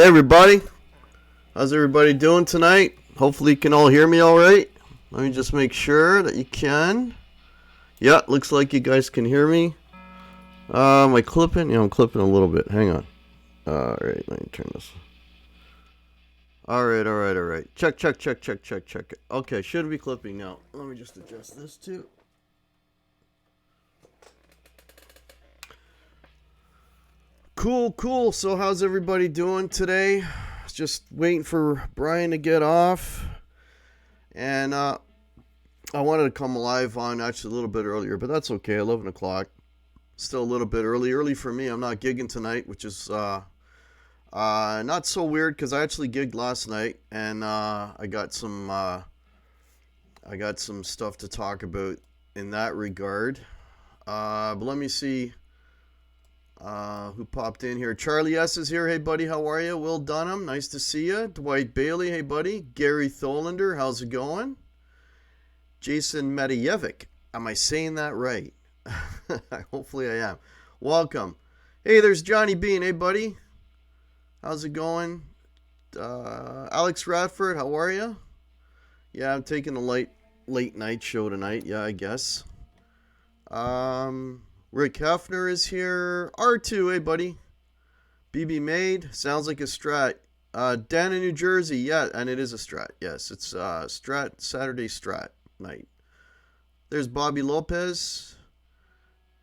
everybody, how's everybody doing tonight? Hopefully you can all hear me all right. Let me just make sure that you can. Yeah, looks like you guys can hear me. Am I clipping? Yeah, I'm clipping a little bit. Hang on. Alright, let me turn this. Alright. Check. Okay, should be clipping now. Let me just adjust this too. Cool. So how's everybody doing today? Just waiting for Brian to get off. And I wanted to come live on actually a little bit earlier, but that's okay. 11 o'clock. Still a little bit early. Early for me. I'm not gigging tonight, which is not so weird because I actually gigged last night, and I got some stuff to talk about in that regard. But let me see who popped in here. Charlie S is here. Hey buddy, how are you? Will Dunham, nice to see you. Dwight Bailey, hey buddy. Gary Tholander, how's it going? Jason Matajevic, am I saying that right? Hopefully I am. Welcome. Hey, there's Johnny Bean. Hey buddy, how's it going? Alex Radford, how are you? Yeah, I'm taking a late night show tonight. Yeah, I guess. Rick Hefner is here. R2, hey buddy. BB Made, sounds like a Strat. Dan in New Jersey, yeah, and it is a Strat. Yes, it's Strat, Saturday Strat night. There's Bobby Lopez.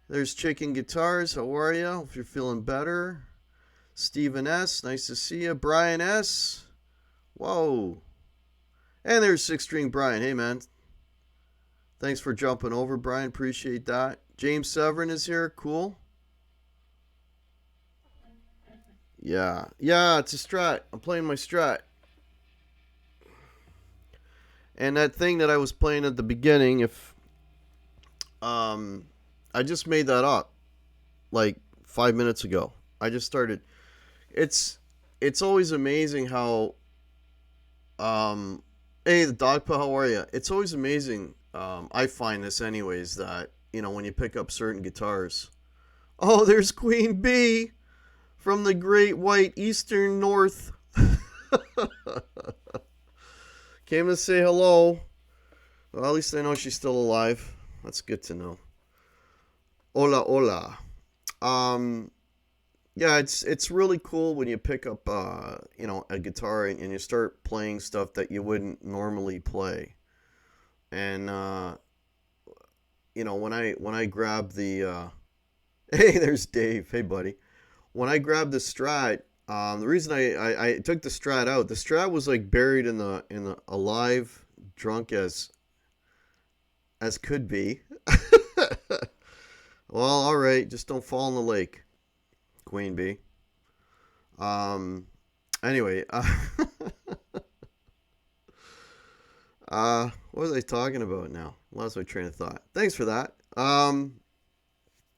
There's Chicken Guitars, how are you? Hope you're feeling better. Steven S, nice to see you. Brian S, whoa. And there's Six String Brian, hey man. Thanks for jumping over, Brian, appreciate that. James Severin is here. Cool. Yeah, it's a Strat. I'm playing my Strat. And that thing that I was playing at the beginning, I just made that up like 5 minutes ago. I just started. It's always amazing how hey, the dog pa, how are you? It's always amazing. I find this anyways that, you know, when you pick up certain guitars. Oh, there's Queen Bee from the Great White Eastern North. Came to say hello. Well, at least I know she's still alive. That's good to know. Hola. Yeah, it's really cool when you pick up a guitar and you start playing stuff that you wouldn't normally play. And when I grab the hey, there's Dave. Hey buddy. When I grabbed the Strat, the reason I took the Strat out, the Strat was like buried in the alive, drunk as could be. Well, all right, just don't fall in the lake, Queen Bee. Anyway, what was I talking about now? Lost my train of thought. Thanks for that.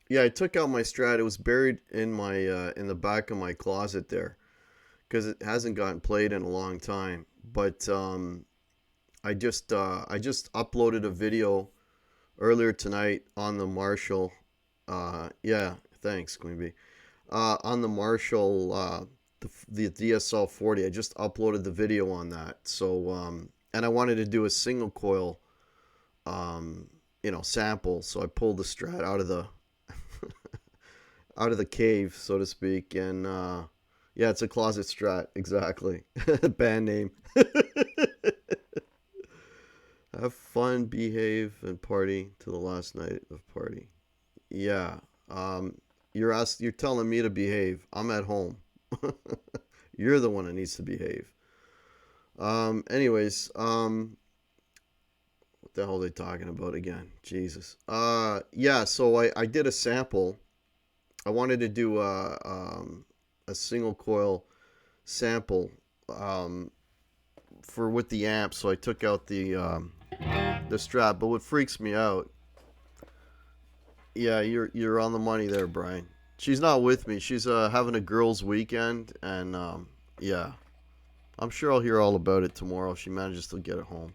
Yeah, I took out my Strat. It was buried in my in the back of my closet there because it hasn't gotten played in a long time. But I just uploaded a video earlier tonight on the Marshall. Yeah, thanks, Queen Bee. On the Marshall, the DSL 40. I just uploaded the video on that. So and I wanted to do a single coil, sample. So I pulled the Strat out of the out of the cave, so to speak, and yeah, it's a closet Strat, exactly. Band name. Have fun, behave, and party to the last night of party. Yeah, you're telling me to behave. I'm at home. You're the one that needs to behave. Anyways, what the hell are they talking about again? Jesus. Yeah, so I did a sample. I wanted to do a single coil sample for with the amp, so I took out the Strat. But what freaks me out, yeah, you're on the money there, Brian. She's not with me. She's having a girls' weekend, and yeah, I'm sure I'll hear all about it tomorrow if she manages to get it home.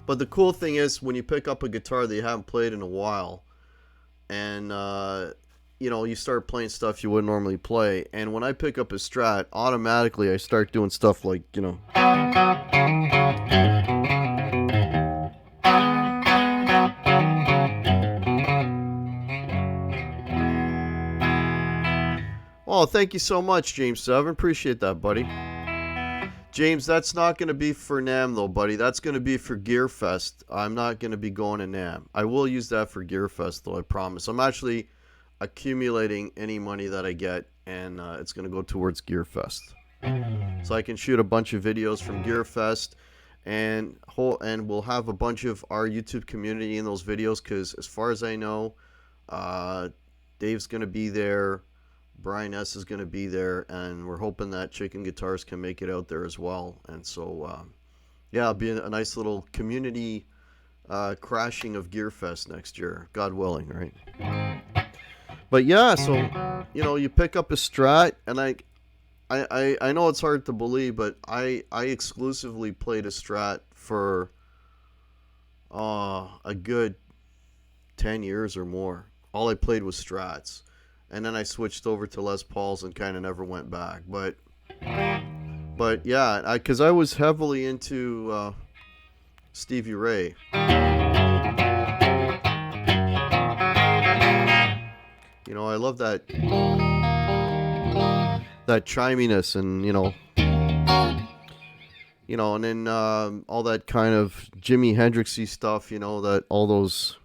But the cool thing is when you pick up a guitar that you haven't played in a while, and you start playing stuff you wouldn't normally play. And when I pick up a Strat, automatically I start doing stuff like, Oh, thank you so much, James 7. Appreciate that, buddy. James, that's not going to be for NAMM, though, buddy. That's going to be for Gearfest. I'm not going to be going to NAMM. I will use that for Gearfest, though, I promise. I'm actually accumulating any money that I get, and it's going to go towards Gearfest. So I can shoot a bunch of videos from Gearfest, and we'll have a bunch of our YouTube community in those videos, because as far as I know, Dave's going to be there. Brian S. is going to be there, and we're hoping that Chicken Guitars can make it out there as well. And so, it'll be a nice little community crashing of Gearfest next year, God willing, right? But yeah, so, you pick up a Strat, and I know it's hard to believe, but I exclusively played a Strat for a good 10 years or more. All I played was Strats. And then I switched over to Les Pauls and kind of never went back. But yeah, because I was heavily into Stevie Ray. I love that chiminess and, and then all that kind of Jimi Hendrixy stuff, that all those...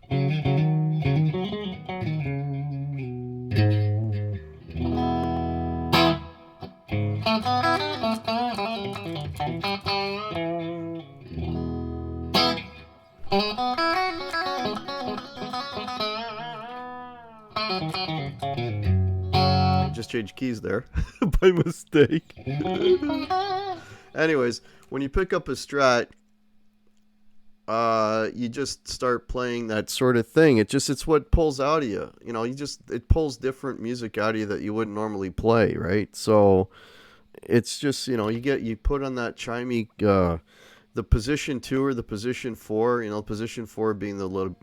Just changed keys there by mistake. Anyways, when you pick up a Strat, you just start playing that sort of thing. It's what pulls out of you. It pulls different music out of you that you wouldn't normally play, right? So it's just, you put on that chimey, the position 2 or the position 4, position 4 being the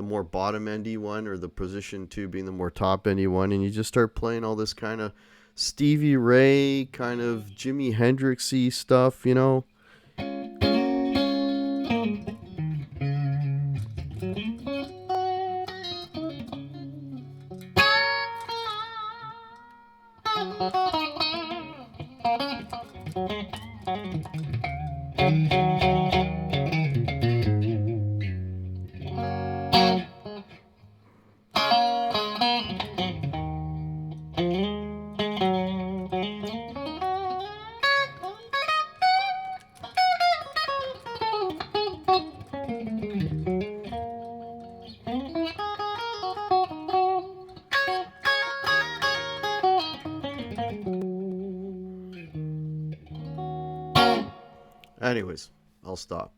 more bottom endy one, or the position 2 being the more top endy one, and you just start playing all this kind of Stevie Ray, kind of Jimi Hendrixy stuff, Anyways, I'll stop.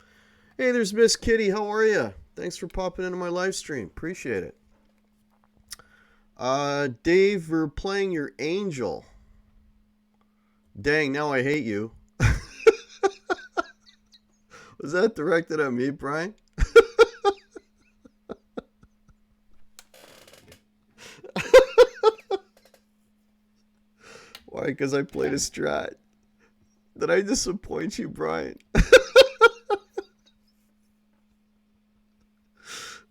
Hey, there's Miss Kitty. How are you? Thanks for popping into my live stream. Appreciate it. Dave, we're playing your Angel. Dang, now I hate you. Was that directed at me, Brian? Why? Because I played a Strat. Did I disappoint you, Brian?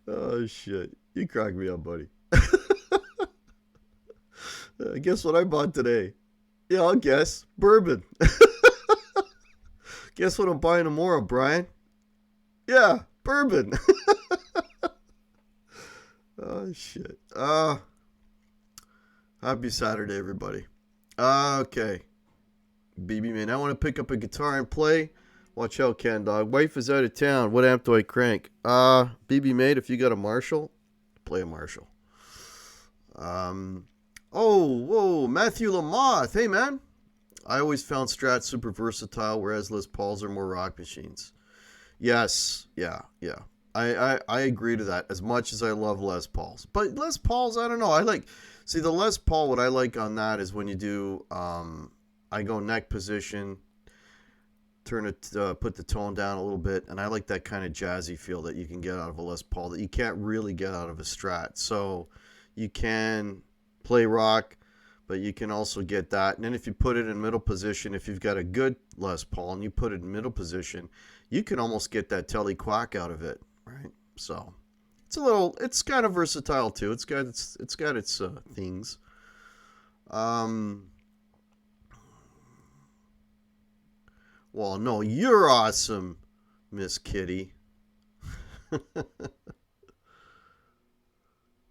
Oh, shit. You cracked me up, buddy. Guess what I bought today? Yeah, I'll guess. Bourbon. Guess what I'm buying tomorrow, Brian? Yeah, bourbon. Oh, shit. Happy Saturday, everybody. Okay. BB man, I want to pick up a guitar and play. Watch out, Ken Dog. Wife is out of town. What amp do I crank? BB mate, if you got a Marshall, play a Marshall. Whoa, Matthew Lamoth. Hey, man. I always found Strat super versatile, whereas Les Pauls are more rock machines. Yes, yeah. I agree to that, as much as I love Les Pauls. But Les Pauls, I don't know. The Les Paul, what I like on that is when you do, I go neck position, turn it, put the tone down a little bit, and I like that kind of jazzy feel that you can get out of a Les Paul that you can't really get out of a Strat. So you can play rock, but you can also get that. And then if you put it in middle position, if you've got a good Les Paul and you put it in middle position, you can almost get that telly quack out of it, right? So it's kind of versatile too. It's got its things. Well, no, you're awesome, Miss Kitty.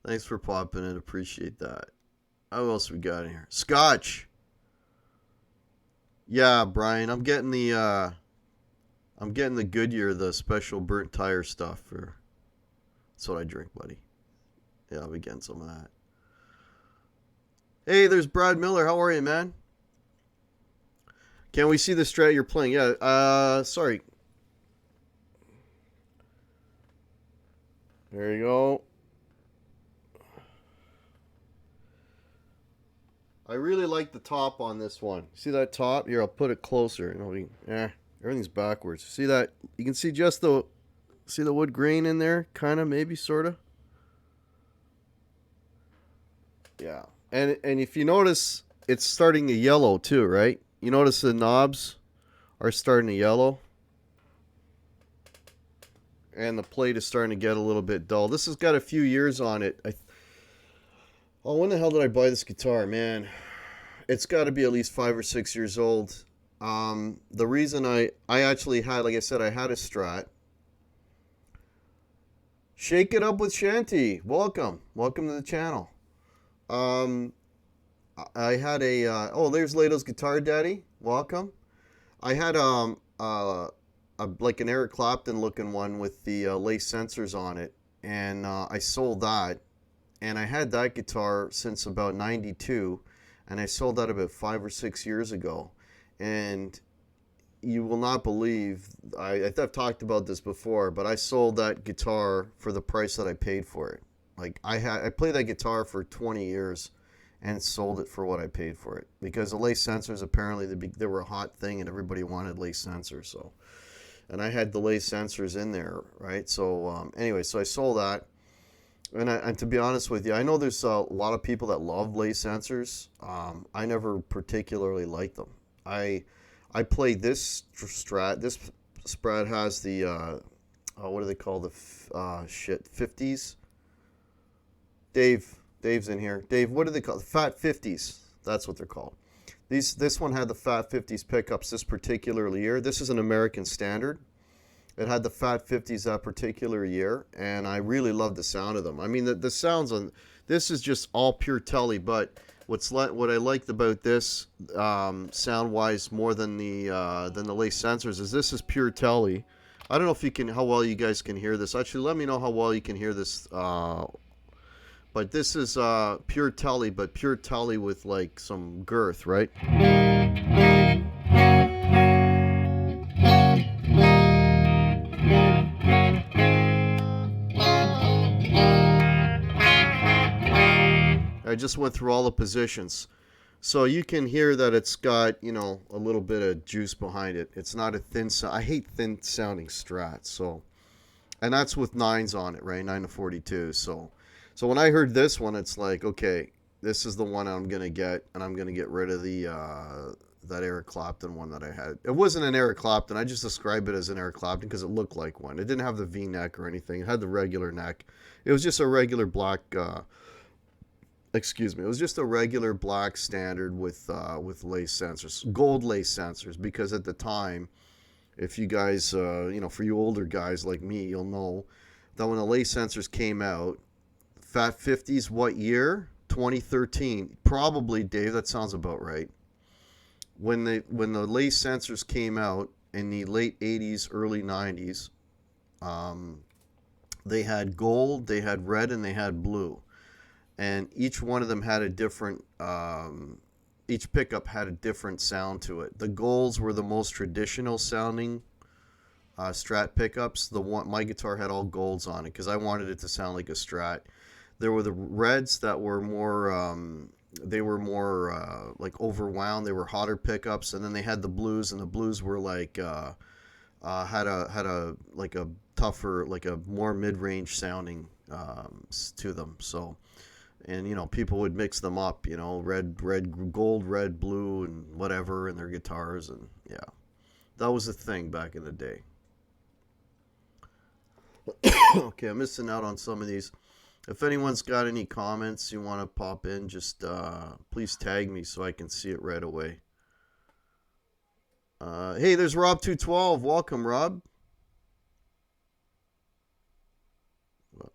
Thanks for popping in. Appreciate that. How else we got in here? Scotch. Yeah, Brian, I'm getting the Goodyear, the special burnt tire stuff. That's what I drink, buddy. Yeah, I'll be getting some of that. Hey, there's Brad Miller. How are you, man? Can we see the Strat you're playing? Yeah. Sorry. There you go. I really like the top on this one. See that top? Here, I'll put it closer. Everything's backwards. See that? You can see just the wood grain in there, kind of, maybe, sort of. Yeah. And if you notice, it's starting to yellow too, right? You notice the knobs are starting to yellow. And the plate is starting to get a little bit dull. This has got a few years on it. When the hell did I buy this guitar, man? It's got to be at least 5 or 6 years old. The reason I actually had, like I said, I had a Strat. Shake it up with Shanty. Welcome to the channel. I had there's Lado's Guitar Daddy. Welcome. I had like an Eric Clapton looking one with the lace sensors on it, and I sold that. And I had that guitar since about 92, and I sold that about 5 or 6 years ago. And you will not believe, I've talked about this before, but I sold that guitar for the price that I paid for it. Like, I played that guitar for 20 years and sold it for what I paid for it. Because the lace sensors, apparently, they were a hot thing and everybody wanted lace sensors. So, and I had the lace sensors in there, right? So, anyway, so I sold that. And to be honest with you, I know there's a lot of people that love lace sensors. I never particularly liked them. I played this Strat. This Strat has the what do they call the 50s? Dave's in here. Dave, what do they call the Fat 50s? That's what they're called. This one had the Fat 50s pickups this particular year. This is an American standard. It had the Fat 50s that particular year, and I really love the sound of them. I mean, the sounds on this is just all pure telly, but what I liked about this sound-wise more than the lace sensors is this is pure telly. I don't know how well you guys can hear this. Actually, let me know how well you can hear this. But this is pure telly, but pure telly with like some girth, right? I just went through all the positions. So you can hear that it's got, a little bit of juice behind it. It's not a thin sound. I hate thin sounding Strats. So, and that's with 9s on it, right? 9 to 42. So when I heard this one, it's like, okay, this is the one I'm going to get, and I'm going to get rid of that Eric Clapton one that I had. It wasn't an Eric Clapton. I just describe it as an Eric Clapton because it looked like one. It didn't have the V-neck or anything. It had the regular neck. It was just a regular black... It was just a regular black standard with lace sensors, gold lace sensors, because at the time, if you guys, for you older guys like me, you'll know that when the lace sensors came out, Fat 50s, what year? 2013. Probably, Dave, that sounds about right. When the lace sensors came out in the late 80s, early 90s, they had gold, they had red, and they had blue. And each one of them had a different, each pickup had a different sound to it. The golds were the most traditional sounding Strat pickups. My guitar had all golds on it because I wanted it to sound like a Strat. There were the reds that were more, like overwound. They were hotter pickups, and then they had the blues, and the blues were like had a like a tougher, like a more mid-range sounding to them. So. And, people would mix them up, red, gold, red, blue, and whatever in their guitars. And yeah, that was a thing back in the day. Okay, I'm missing out on some of these. If anyone's got any comments you want to pop in, just please tag me so I can see it right away. Hey, there's Rob212. Welcome, Rob.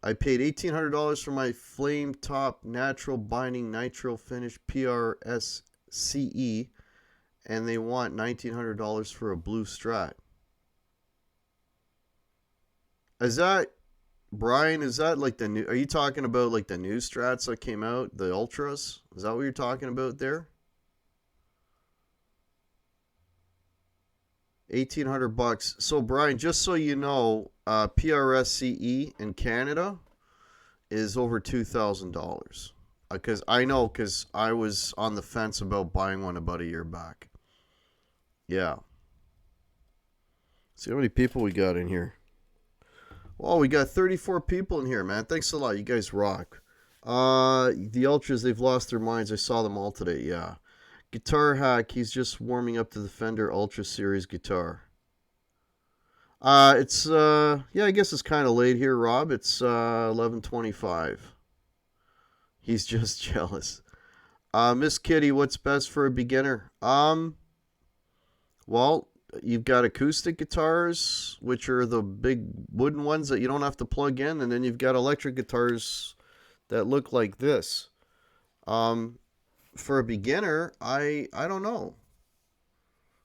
I paid $1,800 for my Flame Top Natural Binding Nitro Finish PRS-CE, and they want $1,900 for a blue Strat. Is that, Brian, is that like the new, are you talking about like the new Strats that came out, the Ultras? Is that what you're talking about there? $1,800. So Brian, just so you know, PRS-CE in Canada is over $2,000. Because I was on the fence about buying one about a year back. Yeah. See how many people we got in here. Well, we got 34 people in here, man. Thanks a lot. You guys rock. The Ultras, they've lost their minds. I saw them all today. Yeah. Guitar Hack, he's just warming up to the Fender Ultra Series guitar. It's yeah, I guess it's kind of late here, Rob. It's 11:25. He's just jealous. Miss Kitty, what's best for a beginner? Well, you've got acoustic guitars, which are the big wooden ones that you don't have to plug in, and then you've got electric guitars that look like this. For a beginner, I don't know.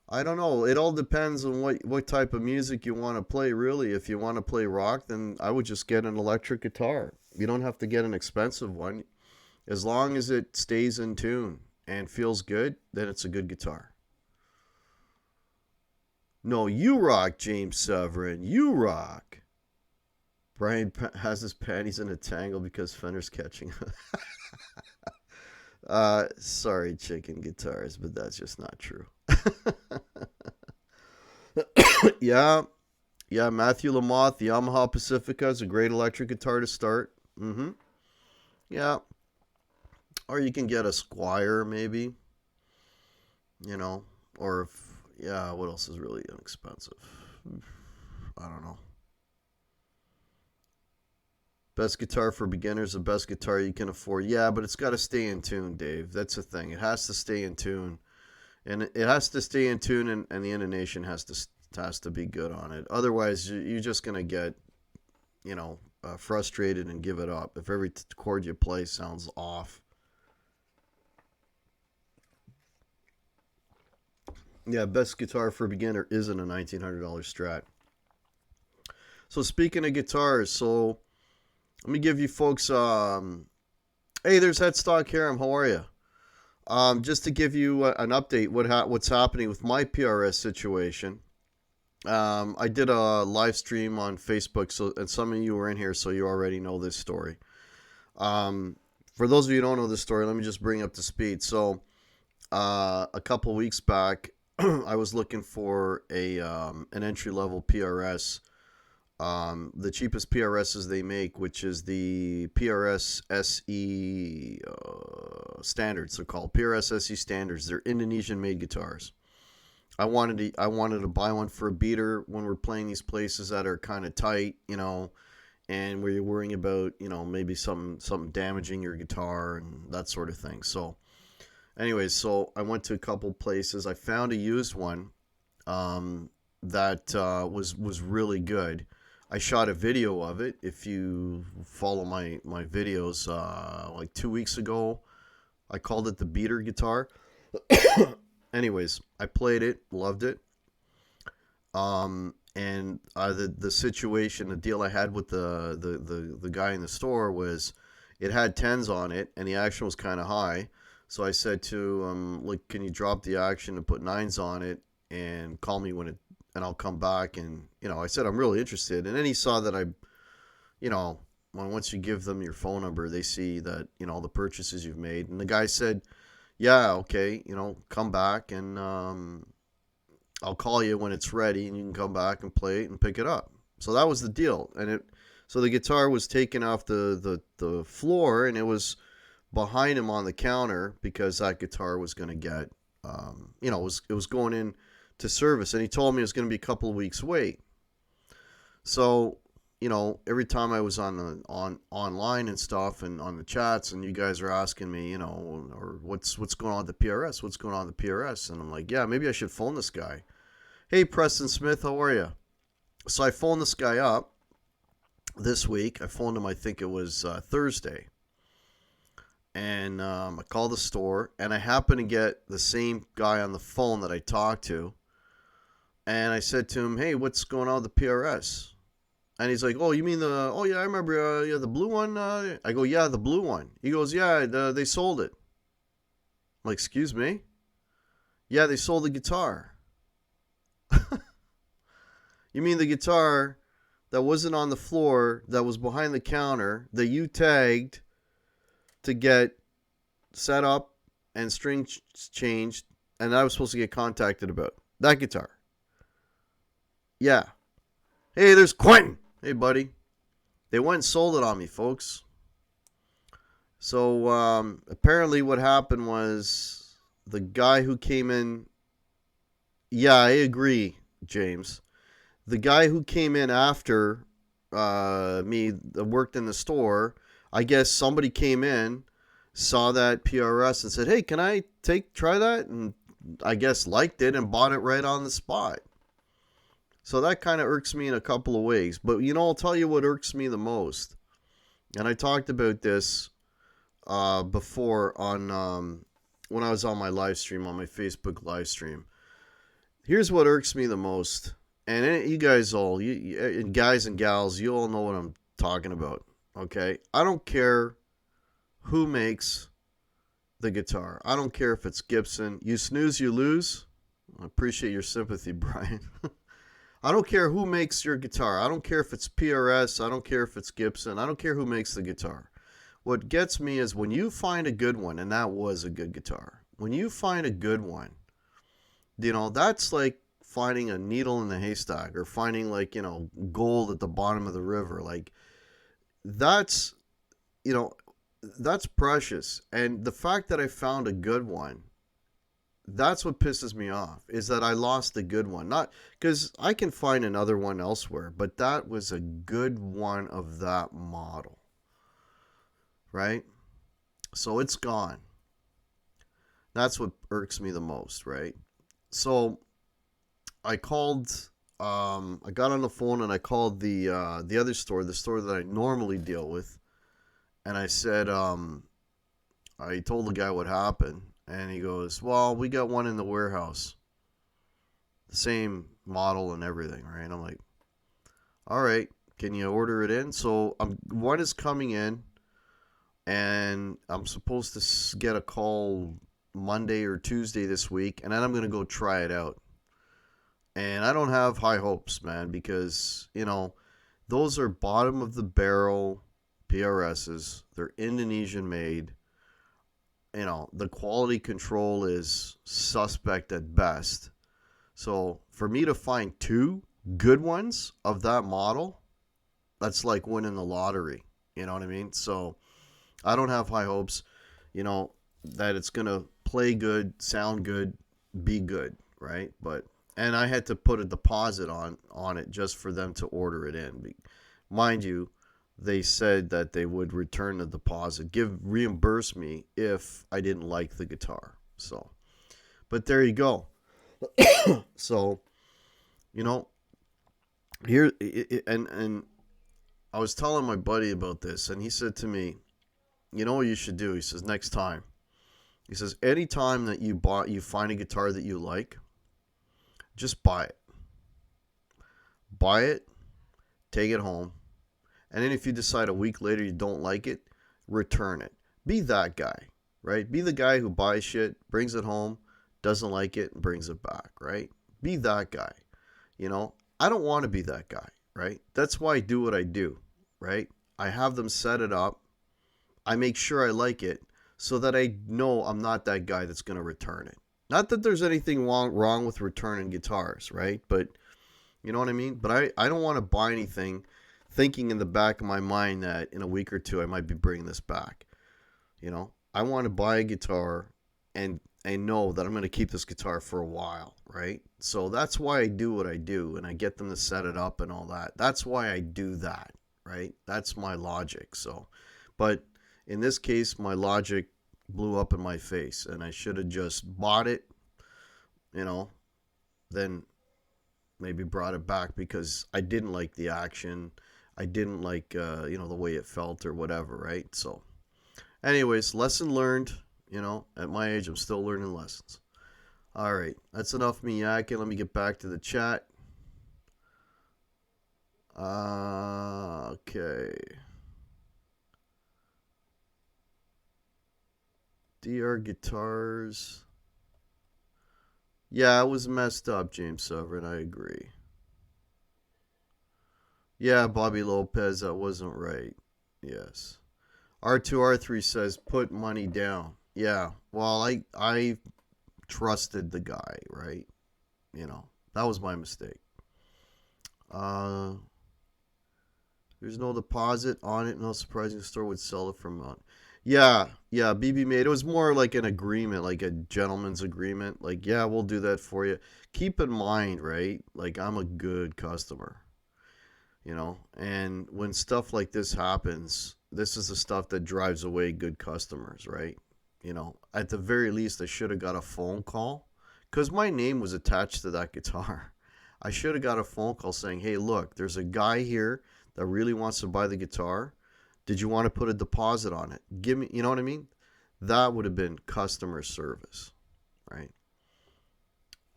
I don't know. It all depends on what type of music you want to play, really. If you want to play rock, then I would just get an electric guitar. You don't have to get an expensive one. As long as it stays in tune and feels good, then it's a good guitar. No, you rock, James Severin. You rock. Brian has his panties in a tangle because Fender's catching. Sorry, chicken guitars, but that's just not true. Yeah, Matthew Lamoth, the Yamaha Pacifica is a great electric guitar to start. Yeah, or you can get a Squire, maybe. Or if, yeah, what else is really inexpensive? I don't know. Best guitar for beginners, the best guitar you can afford. Yeah, but it's got to stay in tune, Dave. That's the thing. It has to stay in tune. And it has to stay in tune, and the intonation has to be good on it. Otherwise, you're just going to get, frustrated and give it up if every chord you play sounds off. Yeah, best guitar for a beginner isn't a $1,900 Strat. So speaking of guitars, let me give you folks, hey, there's Headstock Harem. How are you? Just to give you an update, what's happening with my PRS situation. I did a live stream on Facebook, and some of you were in here, so you already know this story. For those of you who don't know this story, let me just bring up to speed. So, a couple weeks back, I was looking for an entry-level PRS. The cheapest PRSs they make, which is the PRS SE standards. They're called PRS SE standards. They're Indonesian-made guitars. I wanted to buy one for a beater when we're playing these places that are kind of tight, and where you're worrying about, maybe something damaging your guitar and that sort of thing. So, anyways, so I went to a couple places. I found a used one that was really good. I shot a video of it. If you follow my videos, like 2 weeks ago, I called it the beater guitar. Anyways, I played it, loved it. And the situation, the deal I had with the guy in the store was, it had 10s on it, and the action was kind of high. So I said to him, look, can you drop the action and put 9s on it, and call me and I'll come back. And, I said, I'm really interested. And then he saw that once you give them your phone number, they see that, all the purchases you've made. And the guy said, yeah, okay, come back, and I'll call you when it's ready, and you can come back and play it and pick it up. So that was the deal. And so the guitar was taken off the floor, and it was behind him on the counter because that guitar was going to get, it was going in to service, and he told me it was going to be a couple of weeks wait. So, every time I was online and stuff and on the chats, and you guys are asking me, or what's going on with the PRS? What's going on with the PRS? And I'm like, yeah, maybe I should phone this guy. Hey, Preston Smith, how are you? So I phoned this guy up this week. I phoned him, I think it was Thursday. And I called the store, and I happened to get the same guy on the phone that I talked to. And I said to him, hey, what's going on with the PRS? And he's like, oh, you mean oh, yeah, I remember, the blue one? I go, yeah, the blue one. He goes, yeah, they sold it. I'm like, excuse me? Yeah, they sold the guitar. You mean the guitar that wasn't on the floor, that was behind the counter, that you tagged to get set up and strings changed, and I was supposed to get contacted about? That guitar. Yeah. Hey, there's Quentin. Hey, buddy. They went and sold it on me, folks. So apparently what happened was the guy who came in... Yeah, I agree, James. The guy who came in after me that worked in the store, I guess somebody came in, saw that PRS and said, hey, can I try that? And I guess liked it and bought it right on the spot. So that kind of irks me in a couple of ways. But, I'll tell you what irks me the most. And I talked about this before on when I was on my live stream, on my Facebook live stream. Here's what irks me the most. And you guys all, you guys and gals, you all know what I'm talking about. Okay? I don't care who makes the guitar. I don't care if it's Gibson. You snooze, you lose. I appreciate your sympathy, Brian. I don't care who makes your guitar. I don't care if it's PRS. I don't care if it's Gibson. I don't care who makes the guitar. What gets me is when you find a good one, and that was a good guitar. When you find a good one, that's like finding a needle in the haystack, or finding gold at the bottom of the river. Like that's precious. And the fact that I found a good one, that's what pisses me off, is that I lost the good one. Not because I can find another one elsewhere, but that was a good one of that model, right? So it's gone. That's what irks me the most, right? So I called, I got on the phone and I called the other store, the store that I normally deal with, and I said, I told the guy what happened. And he goes, well, we got one in the warehouse. The same model and everything, right? I'm like, all right, can you order it in? So one is coming in, and I'm supposed to get a call Monday or Tuesday this week, and then I'm going to go try it out. And I don't have high hopes, man, because, those are bottom of the barrel PRSs. They're Indonesian made. The quality control is suspect at best. So for me to find two good ones of that model, that's like winning the lottery. You know what I mean? So I don't have high hopes, that it's going to play good, sound good, be good, right? And I had to put a deposit on it just for them to order it in. Mind you, they said that they would return the deposit, reimburse me if I didn't like the guitar. So, but there you go. So, here, and I was telling my buddy about this, and he said to me, you know what you should do? He says, next time. He says, anytime that you find a guitar that you like, just buy it. Buy it, take it home. And then if you decide a week later you don't like it, return it. Be that guy, right? Be the guy who buys shit, brings it home, doesn't like it, and brings it back, right? Be that guy. I don't want to be that guy, right? That's why I do what I do, right? I have them set it up. I make sure I like it so that I know I'm not that guy that's going to return it. Not that there's anything wrong with returning guitars, right? But you know what I mean? But I don't want to buy anything thinking in the back of my mind that in a week or two I might be bringing this back. I want to buy a guitar and I know that I'm going to keep this guitar for a while, right? So that's why I do what I do and I get them to set it up and all that. That's why I do that, right? That's my logic. So, but in this case, my logic blew up in my face and I should have just bought it, you know, then maybe brought it back because I didn't like the action. I didn't like, the way it felt or whatever, right? So, anyways, lesson learned. At my age, I'm still learning lessons. All right, that's enough me yakking. Let me get back to the chat. Okay. DR Guitars. Yeah, it was messed up, James Sovereign. I agree. Yeah, Bobby Lopez, that wasn't right. Yes. R2R3 says put money down. Yeah. Well, I trusted the guy, right? That was my mistake. Uh there's no deposit on it. No surprising store would sell it from yeah, BB made it was more like an agreement, like a gentleman's agreement. Like, yeah, we'll do that for you. Keep in mind, right? Like I'm a good customer. And when stuff like this happens, this is the stuff that drives away good customers, right? At the very least, I should have got a phone call because my name was attached to that guitar. I should have got a phone call saying, hey, look, there's a guy here that really wants to buy the guitar. Did you want to put a deposit on it? Give me, you know what I mean? That would have been customer service, right?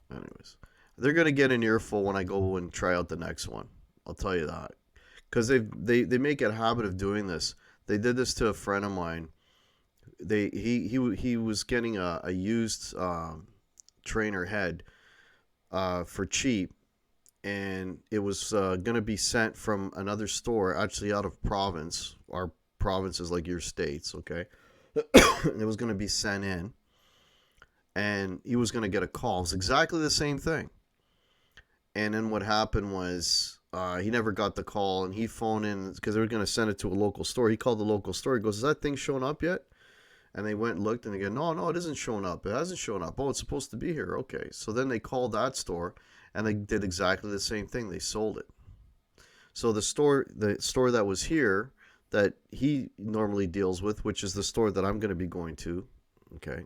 Anyways, they're going to get an earful when I go and try out the next one. I'll tell you that. Because they make a habit of doing this. They did this to a friend of mine. He was getting a used trainer head for cheap, and it was going to be sent from another store, actually out of province. Our province is like your states, okay? It was going to be sent in, and he was going to get a call. It was exactly the same thing. And then what happened was he never got the call, and he phoned in because they were going to send it to a local store. He called the local store. He goes, "Is that thing showing up yet?" And they went and looked, and they go, "No, it isn't showing up. It hasn't shown up. Oh, it's supposed to be here. Okay." So then they called that store, and they did exactly the same thing. They sold it. So the store that was here that he normally deals with, which is the store that I'm going to be going to, okay,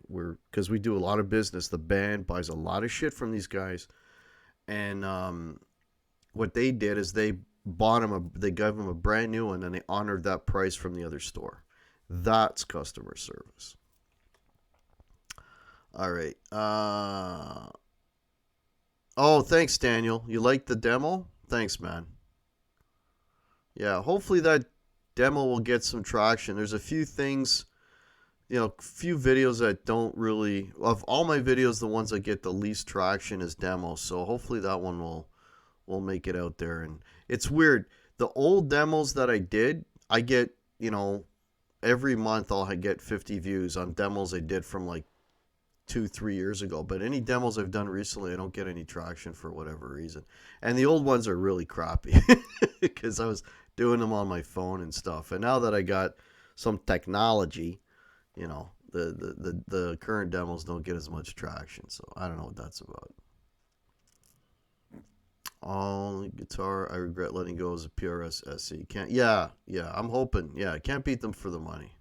because we do a lot of business. The band buys a lot of shit from these guys, and what they did is they they gave him a brand new one, and they honored that price from the other store. That's customer service. All right. Oh, thanks, Daniel. You liked the demo? Thanks, man. Yeah, hopefully that demo will get some traction. There's a few things, few videos that don't really. Of all my videos, the ones that get the least traction is demos. So hopefully that one will make it out there. And it's weird. The old demos that I did, I get, every month I'll get 50 views on demos I did from like 2-3 years ago. But any demos I've done recently, I don't get any traction for whatever reason. And the old ones are really crappy because I was doing them on my phone and stuff. And now that I got some technology, the current demos don't get as much traction. So I don't know what that's about. All guitar I regret letting go is a PRS SE. Can't. Yeah. I'm hoping. Yeah, can't beat them for the money.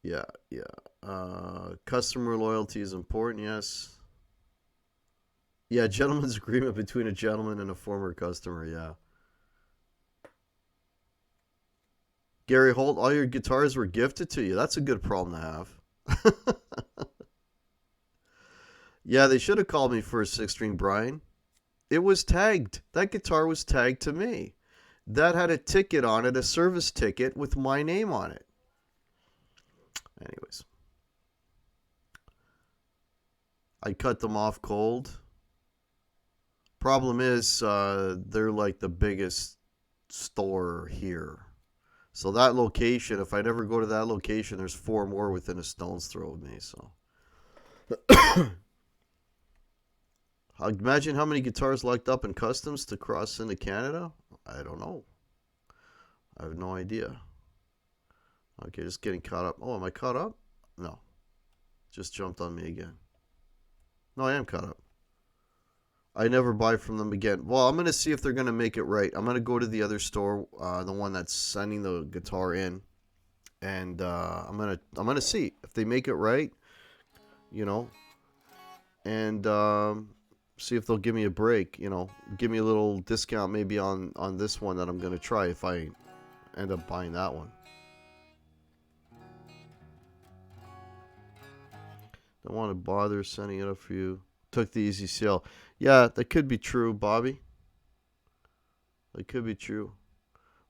Yeah. Customer loyalty is important. Yes. Yeah, gentleman's agreement between a gentleman and a former customer. Yeah. Gary Holt, all your guitars were gifted to you. That's a good problem to have. Yeah, they should have called me for a 6-string Brian. It was tagged. That guitar was tagged to me. That had a ticket on it, a service ticket with my name on it. Anyways. I cut them off cold. Problem is, they're like the biggest store here. So that location, if I never go to that location, there's 4 more within a stone's throw of me. So imagine how many guitars locked up in customs to cross into Canada. I don't know. I have no idea. Okay, just getting caught up. Oh, am I caught up? No. Just jumped on me again. No, I am caught up. I never buy from them again. Well, I'm going to see if they're going to make it right. I'm going to go to the other store, the one that's sending the guitar in. And I'm gonna see if they make it right, you know, and see if they'll give me a break, you know, give me a little discount maybe on this one that I'm gonna try if I end up buying that one. Don't want to bother sending it up for you. Took the easy sale. Yeah, that could be true, Bobby. That could be true.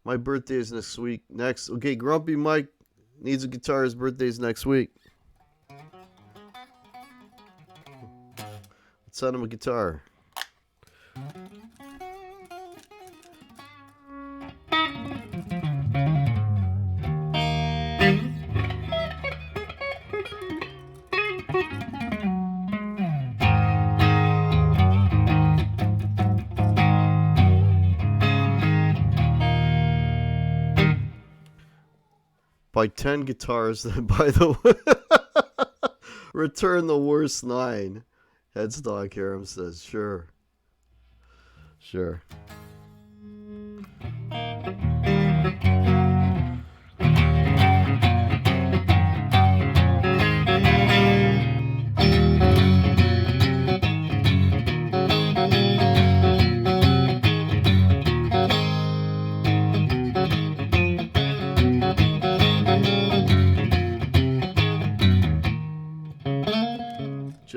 My birthday is next week. Okay, Grumpy Mike needs a guitar. His birthday's next week. Let's send him a guitar. Buy 10 guitars, then buy the return the worst 9. Headstock Harem says, sure. Sure.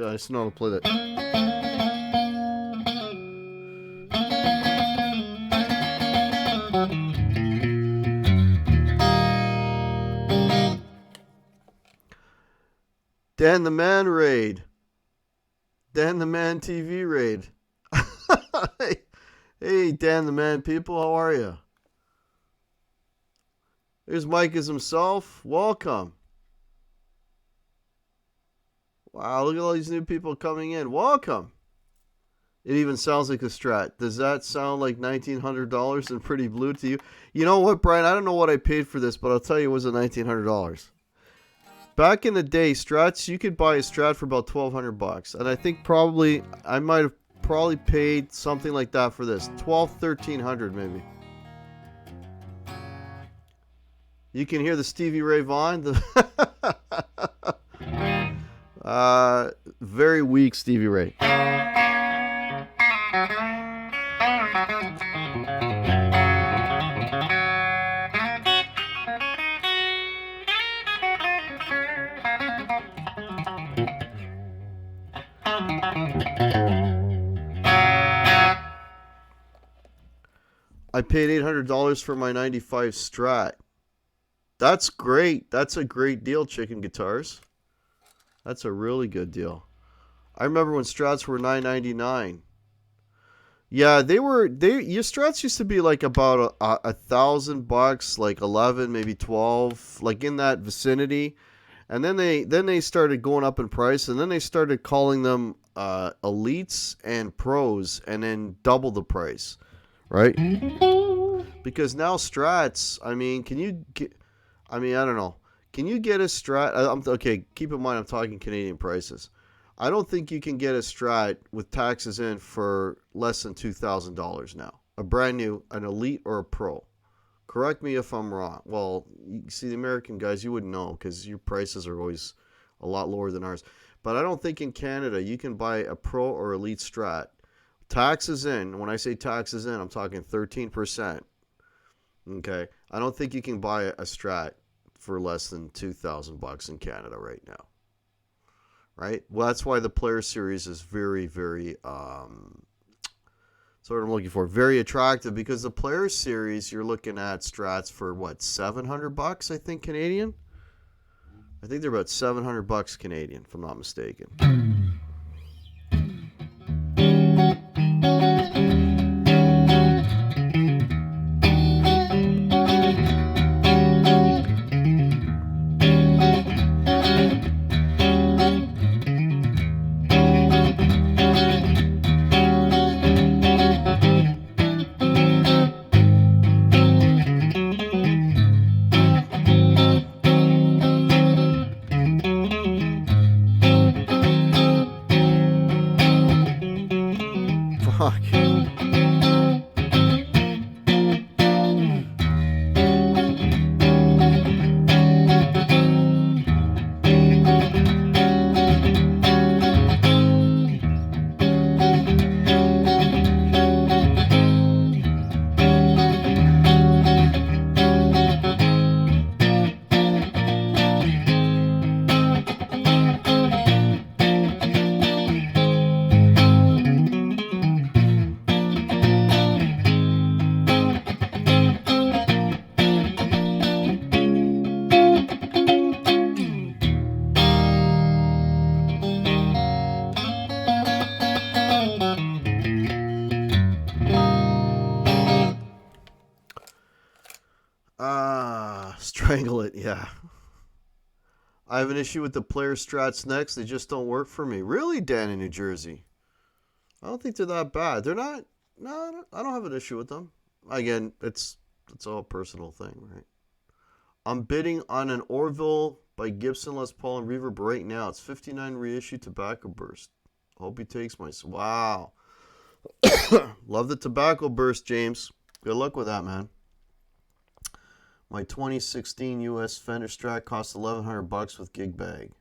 I just know how to play that. Dan the Man raid. Dan the Man TV raid. Hey, Dan the Man people, how are you? Here's Mike as himself. Welcome. Wow, look at all these new people coming in. Welcome. It even sounds like a Strat. Does that sound like $1,900 and Pretty Blue to you? You know what, Brian? I don't know what I paid for this, but I'll tell you it was $1,900. Back in the day, Strats, you could buy a Strat for about $1,200. And I think I might have probably paid something like that for this. $1,300 maybe. You can hear the Stevie Ray Vaughan. Very weak Stevie Ray. I paid $800 for my 95 Strat. That's great. That's a great deal, Chicken Guitars. That's a really good deal. I remember when Strats were $9.99. Yeah, your Strats used to be like about $1,000, like 11, maybe 12, like in that vicinity. And then they started going up in price, and then they started calling them elites and pros, and then double the price, right? Because now Strats, I mean, I don't know. Can you get a Strat? Okay, keep in mind I'm talking Canadian prices. I don't think you can get a Strat with taxes in for less than $2,000 now. A brand new, an elite or a pro. Correct me if I'm wrong. Well, you see, the American guys, you wouldn't know because your prices are always a lot lower than ours. But I don't think in Canada you can buy a pro or elite Strat. Taxes in, when I say taxes in, I'm talking 13%. Okay? I don't think you can buy a Strat for less than $2,000 in Canada right now. Right? Well, that's why the Player Series is very, very, that's what I'm looking for. Very attractive, because the Player Series, you're looking at Strats for what, $700, I think, Canadian? I think they're about $700 Canadian, if I'm not mistaken. Strangle it, yeah. I have an issue with the player strats next. They just don't work for me. Really, Dan in New Jersey? I don't think they're that bad. They're not. No, I don't have an issue with them. Again, it's all a personal thing, right? I'm bidding on an Orville by Gibson Les Paul and Reverb right now. It's 59 reissue Tobacco Burst. Hope he takes my... Wow. Love the Tobacco Burst, James. Good luck with that, man. My 2016 US Fender Strat cost $1,100 with gig bag.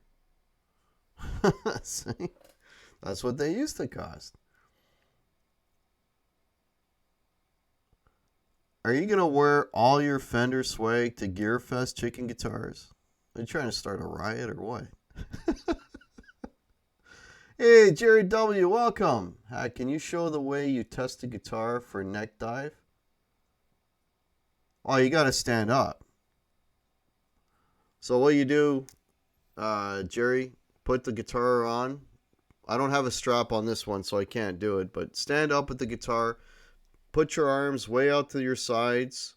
See? That's what they used to cost. Are you going to wear all your Fender swag to Gearfest Chicken Guitars? Are you trying to start a riot or what? Hey, Jerry W., welcome. Can you show the way you test a guitar for neck dive? Oh, you got to stand up. So what you do, Jerry, put the guitar on. I don't have a strap on this one, so I can't do it. But stand up with the guitar. Put your arms way out to your sides.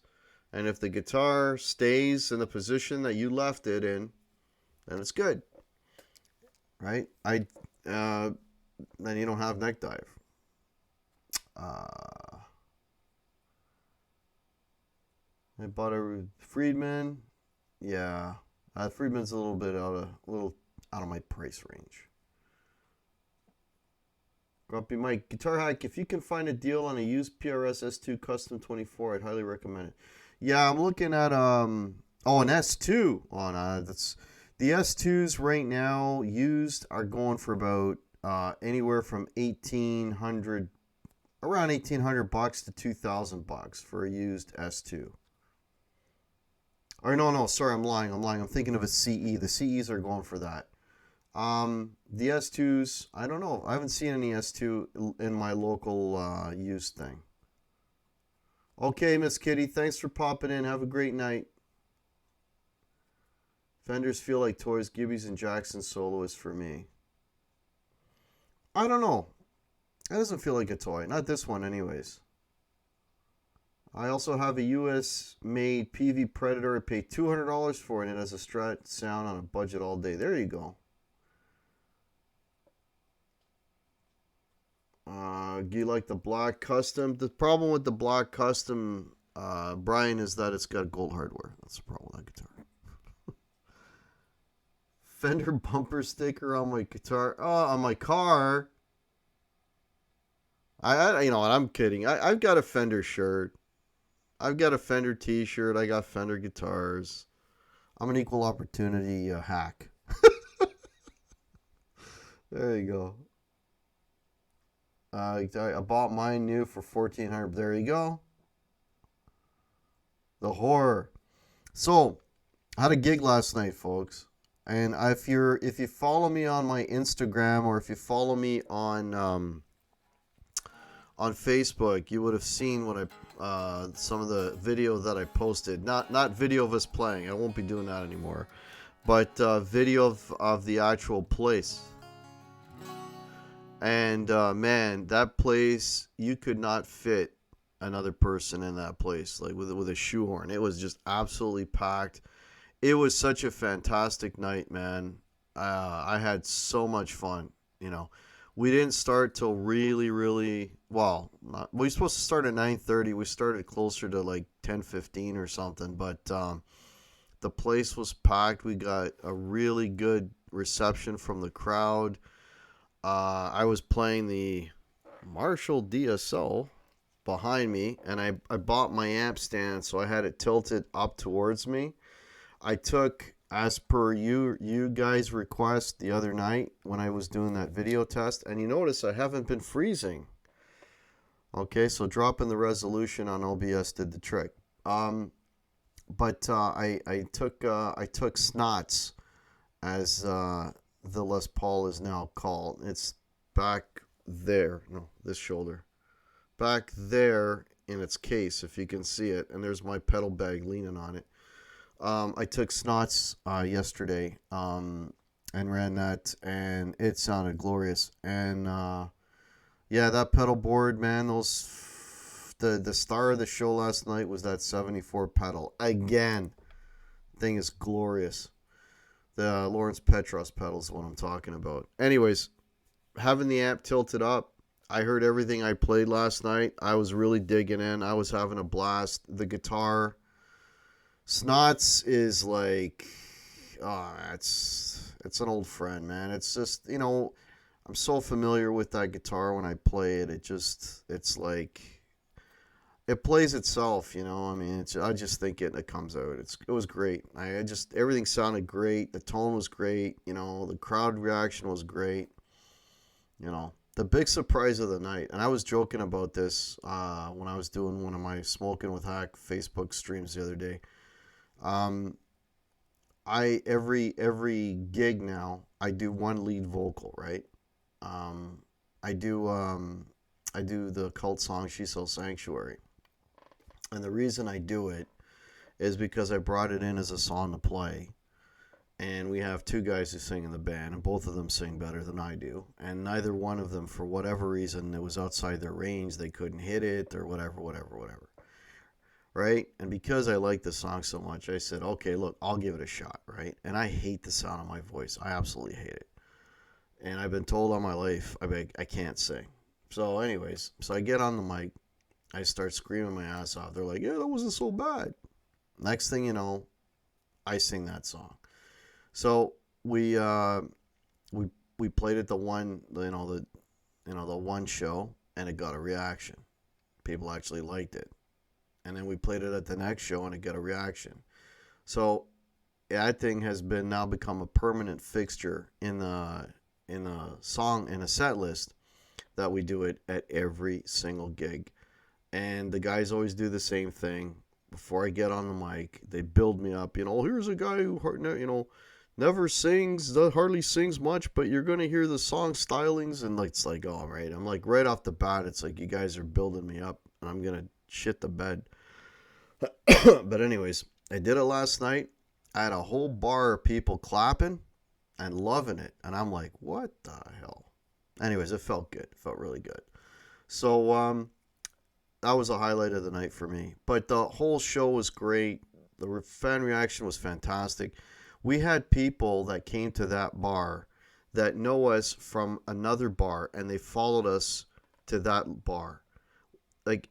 And if the guitar stays in the position that you left it in, then it's good. Right? Then you don't have neck dive. I bought a Friedman. Yeah, Friedman's a little bit out of my price range. Grumpy Mike, Guitar Hack. If you can find a deal on a used PRS S2 Custom 24, I'd highly recommend it. Yeah, I'm looking at an S2 on that's the S2s right now used are going for about anywhere from around $1,800 to $2,000 for a used S2. Or no, sorry, I'm lying. I'm thinking of a CE. The CEs are going for that. The S2s, I don't know. I haven't seen any S2 in my local used thing. Okay, Miss Kitty, thanks for popping in. Have a great night. Fenders feel like toys. Gibby's and Jackson Solo is for me. I don't know. It doesn't feel like a toy. Not this one, anyways. I also have a US-made PV Predator. I paid $200 for it. It has a Strat sound on a budget all day. There you go. Do you like the black custom? The problem with the black custom, Brian, is that it's got gold hardware. That's the problem with that guitar. Fender bumper sticker on my guitar. Oh, on my car. You know what? I'm kidding. I've got a Fender shirt. I've got a Fender t-shirt. I got Fender guitars. I'm an equal opportunity hack. There you go. I bought mine new for $1,400. There you go. The horror. So, I had a gig last night, folks. And if you follow me on my Instagram or if you follow me on Facebook, you would have seen what some of the video that I posted. Not video of us playing. I won't be doing that anymore. But video of the actual place. And man, that place, you could not fit another person in that place, like with a shoehorn. It was just absolutely packed. It was such a fantastic night, man. I had so much fun. You know, we didn't start till really, we were supposed to start at 9:30. We started closer to like 10:15 or something. But the place was packed. We got a really good reception from the crowd. I was playing the Marshall DSL behind me, and I bought my amp stand, so I had it tilted up towards me. I took, as per you guys' request the other night when I was doing that video test, and you notice I haven't been freezing. Okay, so dropping the resolution on OBS did the trick. But I took Snots, as the Les Paul is now called. It's back there, no, this shoulder, back there in its case, if you can see it, and there's my pedal bag leaning on it. I took Snots yesterday and ran that, and it sounded glorious. And yeah, that pedal board, man, the star of the show last night was that 74 pedal. Again, thing is glorious. The Lawrence Petros pedal is what I'm talking about. Anyways, having the amp tilted up, I heard everything I played last night. I was really digging in. I was having a blast. The guitar, Snots is like, it's an old friend, man. It's just, I'm so familiar with that guitar when I play it. It's like, it plays itself, I mean, I just think it comes out. It was great. Everything sounded great. The tone was great. The crowd reaction was great. The big surprise of the night, and I was joking about this when I was doing one of my Smoking with Hack Facebook streams the other day. Every gig now, I do one lead vocal, right? I do the cult song She Sells Sanctuary. And the reason I do it is because I brought it in as a song to play. And we have two guys who sing in the band, and both of them sing better than I do. And neither one of them, for whatever reason, it was outside their range. They couldn't hit it or whatever. Right? And because I like the song so much, I said, okay, look, I'll give it a shot, right? And I hate the sound of my voice. I absolutely hate it. And I've been told all my life I can't sing. So anyways, I get on the mic. I start screaming my ass off. They're like, yeah, that wasn't so bad. Next thing you know, I sing that song. So we played it the one show, and it got a reaction. People actually liked it. And then we played it at the next show, and it got a reaction. So that thing has now become a permanent fixture in a set list that we do it at every single gig. And the guys always do the same thing. Before I get on the mic, they build me up. Here's a guy who never sings, hardly sings much, but you're going to hear the song stylings. And it's like, all right. I'm like, right off the bat, it's like, you guys are building me up, and I'm going to shit the bed. But anyways, I did it last night. I had a whole bar of people clapping and loving it. And I'm like, what the hell? Anyways, it felt good. It felt really good. So, that was a highlight of the night for me. But the whole show was great. The fan reaction was fantastic. We had people that came to that bar that know us from another bar, and they followed us to that bar. Like,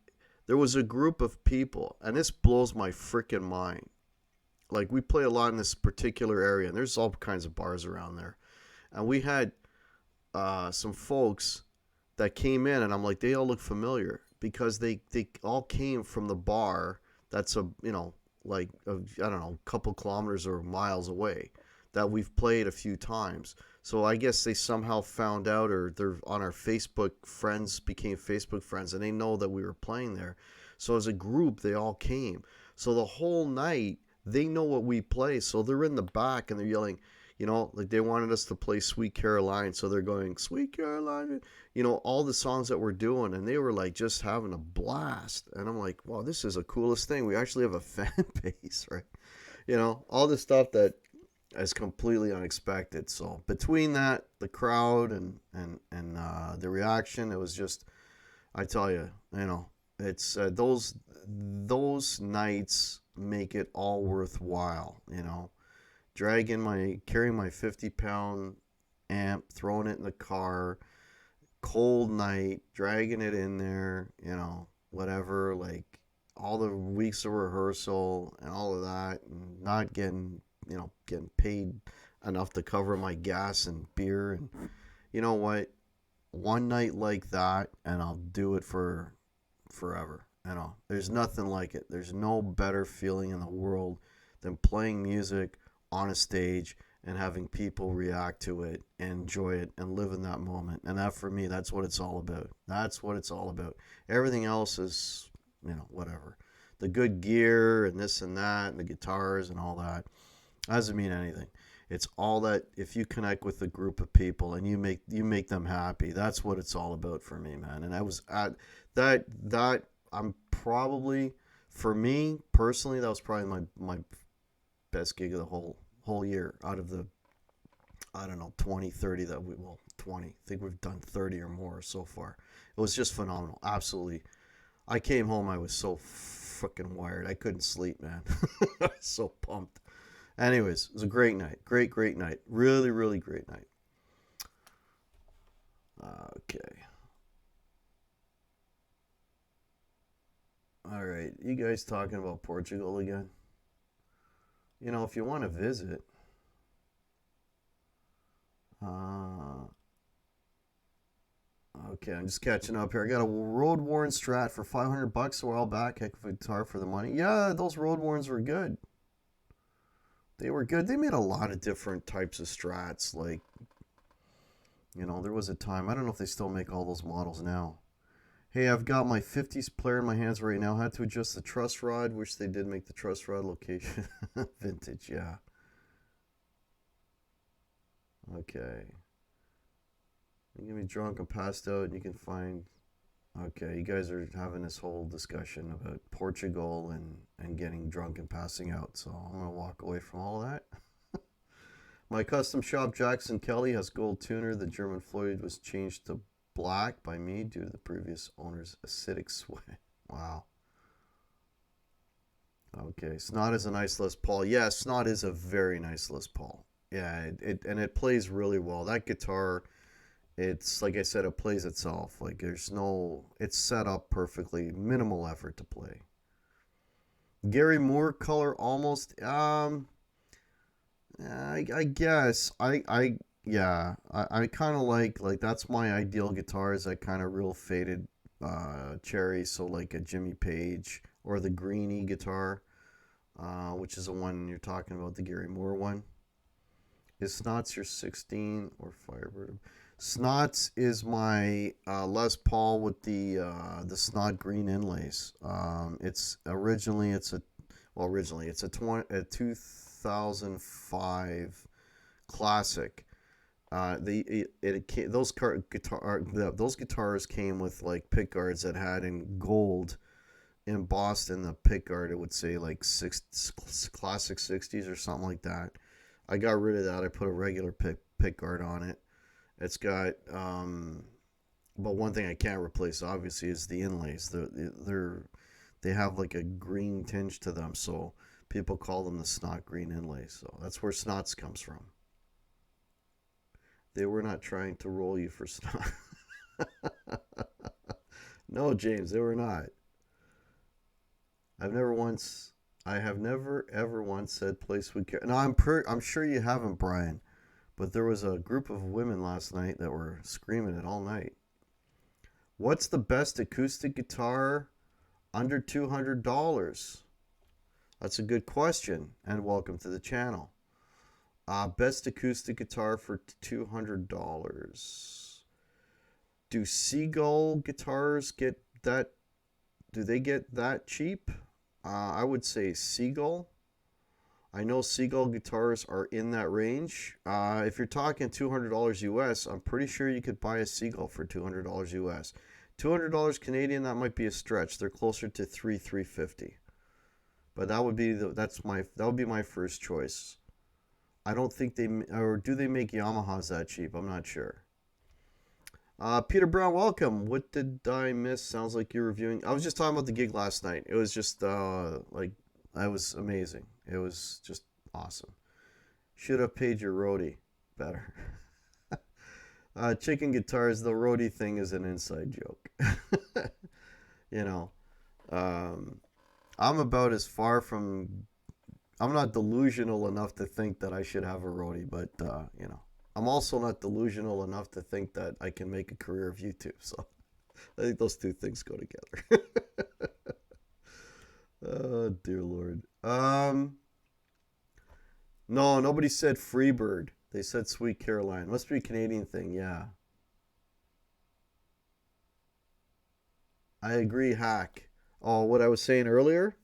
there was a group of people, and this blows my freaking mind. Like, we play a lot in this particular area, and there's all kinds of bars around there. And we had some folks that came in, and I'm like, they all look familiar, because they all came from the bar that's a couple kilometers or miles away, that we've played a few times. So I guess they somehow found out, or they're on our Facebook friends, became Facebook friends, and they know that we were playing there. So as a group, they all came. So the whole night, they know what we play. So they're in the back, and they're yelling, like they wanted us to play Sweet Caroline. So they're going, Sweet Caroline, all the songs that we're doing. And they were like just having a blast. And I'm like, wow, this is the coolest thing. We actually have a fan base, right? All this stuff that is completely unexpected. So between that, the crowd and the reaction, it was just, I tell you, it's those nights make it all worthwhile, carrying my 50-pound amp, throwing it in the car, cold night, dragging it in there, whatever, like all the weeks of rehearsal and all of that, and not getting paid enough to cover my gas and beer. And you know what? one night like that, and I'll do it for forever. You know, there's nothing like it. There's no better feeling in the world than playing music on a stage and having people react to it and enjoy it and live in that moment. And that, for me, that's what it's all about. That's what it's all about. Everything else is, whatever. The good gear and this and that and the guitars and all that doesn't mean anything. It's all that if you connect with a group of people and you make them happy. That's what it's all about for me, man. And I was at that I'm probably, for me personally, that was probably my best gig of the whole year out of the, I don't know, 20, 30 that 20. I think we've done 30 or more so far. It was just phenomenal. Absolutely. I came home, I was so freaking wired. I couldn't sleep, man. I was so pumped. Anyways, it was a great night. Great night. Really, really great night. Okay. All right. You guys talking about Portugal again? If you want to visit, uh, okay, I'm just catching up here. I got a road worn Strat for $500 a while back. Heck of a guitar for the money. Yeah, those road warns were good. They were good. They made a lot of different types of Strats. Like, there was a time. I don't know if they still make all those models now. Hey, I've got my 50s player in my hands right now. Had to adjust the truss rod. Wish they did make the truss rod location vintage. Yeah. Okay. You get me drunk and passed out, and you can find. Okay, you guys are having this whole discussion about Portugal and getting drunk and passing out. So I'm gonna walk away from all that. My custom shop Jackson Kelly has gold tuner. The German Floyd was changed to black by me due to the previous owner's acidic sweat. Wow. Okay, Snot is a nice Les Paul. Yeah, Snot is a very nice Les Paul. Yeah, it plays really well. That guitar, it's like I said, it plays itself. Like it's set up perfectly. Minimal effort to play. Gary Moore color almost. I guess I kind of like that's my ideal guitar, is that kind of real faded cherry. So like a Jimmy Page or the Greeny guitar, which is the one you're talking about, the Gary Moore one. Is Snots your 16 or Firebird? Snots is my Les Paul with the snot green inlays. It's originally it's a 2005 classic. Those guitars came with like pick guards that had in gold embossed in the pick guard. It would say like classic 60s or something like that. I got rid of that. I put a regular pick guard on it. It's got, but one thing I can't replace obviously is the inlays. They have like a green tinge to them, so people call them the snot green inlays. So that's where Snots comes from. They were not trying to roll you for snot. No, James, they were not. I have never ever once said place we care. No, I'm sure you haven't, Brian. But there was a group of women last night that were screaming it all night. What's the best acoustic guitar under $200? That's a good question, and welcome to the channel. Best acoustic guitar for $200. Do Seagull guitars get that? Do they get that cheap? I would say Seagull. I know Seagull guitars are in that range. If you're talking $200 US, I'm pretty sure you could buy a Seagull for $200 US. $200 Canadian, that might be a stretch. They're closer to $350. But that would be my first choice. I don't think do they make Yamahas that cheap? I'm not sure. Peter Brown, welcome. What did I miss? Sounds like you're reviewing. I was just talking about the gig last night. It was just that was amazing. It was just awesome. Should have paid your roadie better. Chicken guitars, the roadie thing is an inside joke. I'm about as far from. I'm not delusional enough to think that I should have a roadie, but I'm also not delusional enough to think that I can make a career of YouTube. So I think those two things go together. Oh dear Lord. No, nobody said Freebird. They said Sweet Caroline. Must be a Canadian thing. Yeah, I agree. Hack. Oh, what I was saying earlier.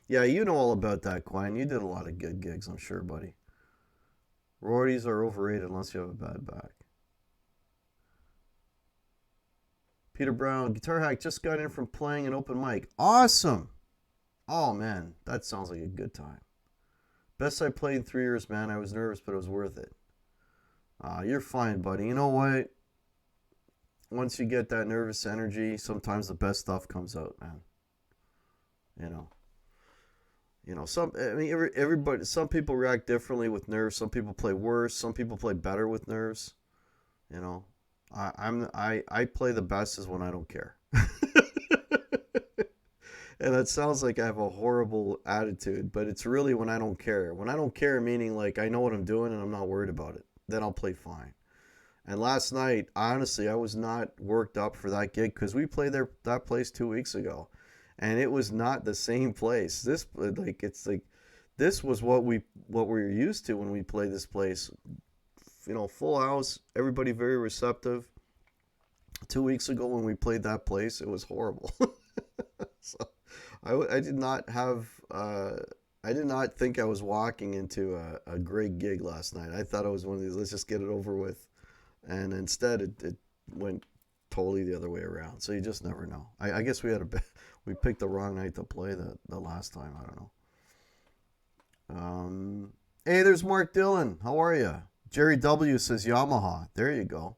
Yeah, you know all about that, Quine. You did a lot of good gigs, I'm sure, buddy. Roadies are overrated unless you have a bad back. Peter Brown, Guitar Hack just got in from playing an open mic. Awesome. Oh man, that sounds like a good time. Best I played in 3 years, man. I was nervous, but it was worth it. You're fine, buddy. You know what? Once you get that nervous energy, sometimes the best stuff comes out, man. You know. Everybody. Some people react differently with nerves. Some people play worse. Some people play better with nerves. You know, I play the best is when I don't care. And that sounds like I have a horrible attitude, but it's really when I don't care. When I don't care, meaning like I know what I'm doing and I'm not worried about it, then I'll play fine. And last night, honestly, I was not worked up for that gig because we played that place 2 weeks ago, and it was not the same place. This was what we were used to when we played this place. You know, full house, everybody very receptive. 2 weeks ago when we played that place, it was horrible. So I did not have I did not think I was walking into a great gig last night. I thought it was one of these, let's just get it over with. And instead it went totally the other way around. So you just never know. I guess we picked the wrong night to play the last time. I don't know. Hey, there's Mark Dillon. How are you? Jerry W says Yamaha. There you go.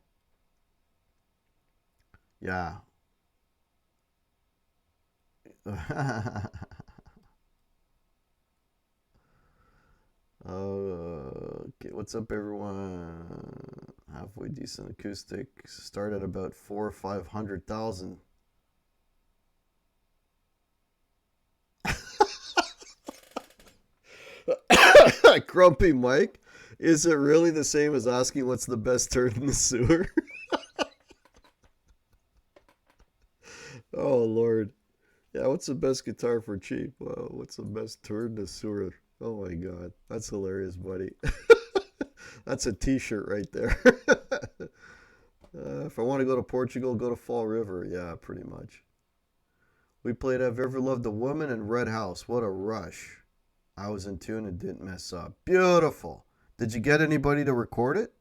Yeah. Okay, what's up, everyone? Halfway decent acoustic. Start at about 400,000 or 500,000. Grumpy Mike, is it really the same as asking what's the best turd in the sewer? Oh Lord. Yeah, what's the best guitar for cheap? Well, what's the best turd in the sewer? Oh my God, that's hilarious, buddy. That's a t-shirt right there. If I want to go to Portugal, go to Fall River. Yeah, pretty much. We played Have You Ever Loved a Woman and Red House. What a rush. I was in tune and didn't mess up. Beautiful. Did you get anybody to record it?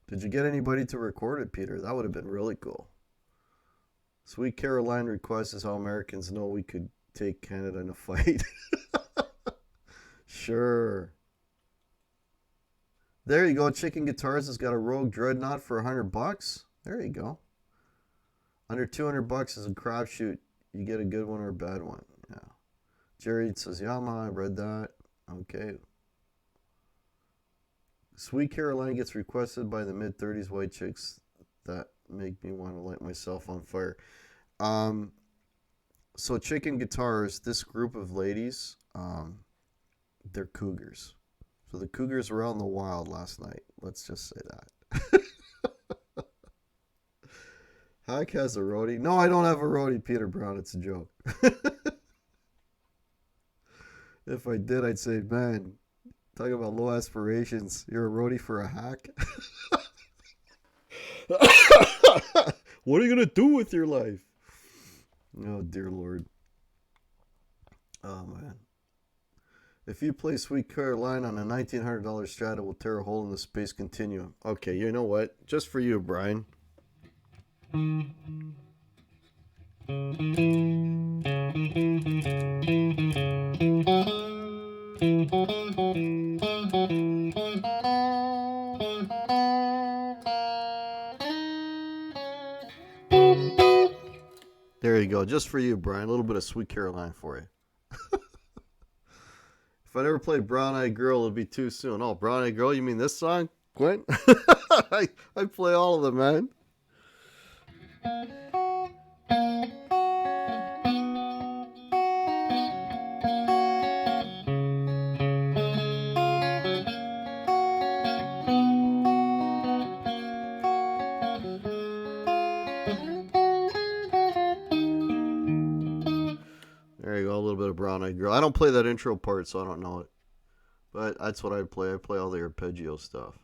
Did you get anybody to record it, Peter? That would have been really cool. Sweet Caroline request is how Americans know we could take Canada in a fight. Sure. There you go. Chicken Guitars has got a Rogue Dreadnought for $100. There you go. Under $200 is a crapshoot. You get a good one or a bad one. Yeah. Jerry says Yamaha. I read that. Okay. Sweet Caroline gets requested by the mid-30s white chicks that make me want to light myself on fire. So Chicken Guitars, this group of ladies, they're cougars. So the cougars were out in the wild last night. Let's just say that. Hack has a roadie. No, I don't have a roadie, Peter Brown. It's a joke. If I did, I'd say, man, talk about low aspirations. You're a roadie for a hack? What are you going to do with your life? Oh, dear Lord. Oh, man. If you play Sweet Caroline on a $1,900 Strat, it will tear a hole in the space continuum. Okay, you know what? Just for you, Brian. There you go. Just for you, Brian. A little bit of Sweet Caroline for you. If I never played Brown Eyed Girl, it'd be too soon. Oh, Brown Eyed Girl? You mean this song, Quint? I play all of them, man. little bit of Brown Eyed Girl. I don't play that intro part, so I don't know it. But that's what I play. I play all the arpeggio stuff.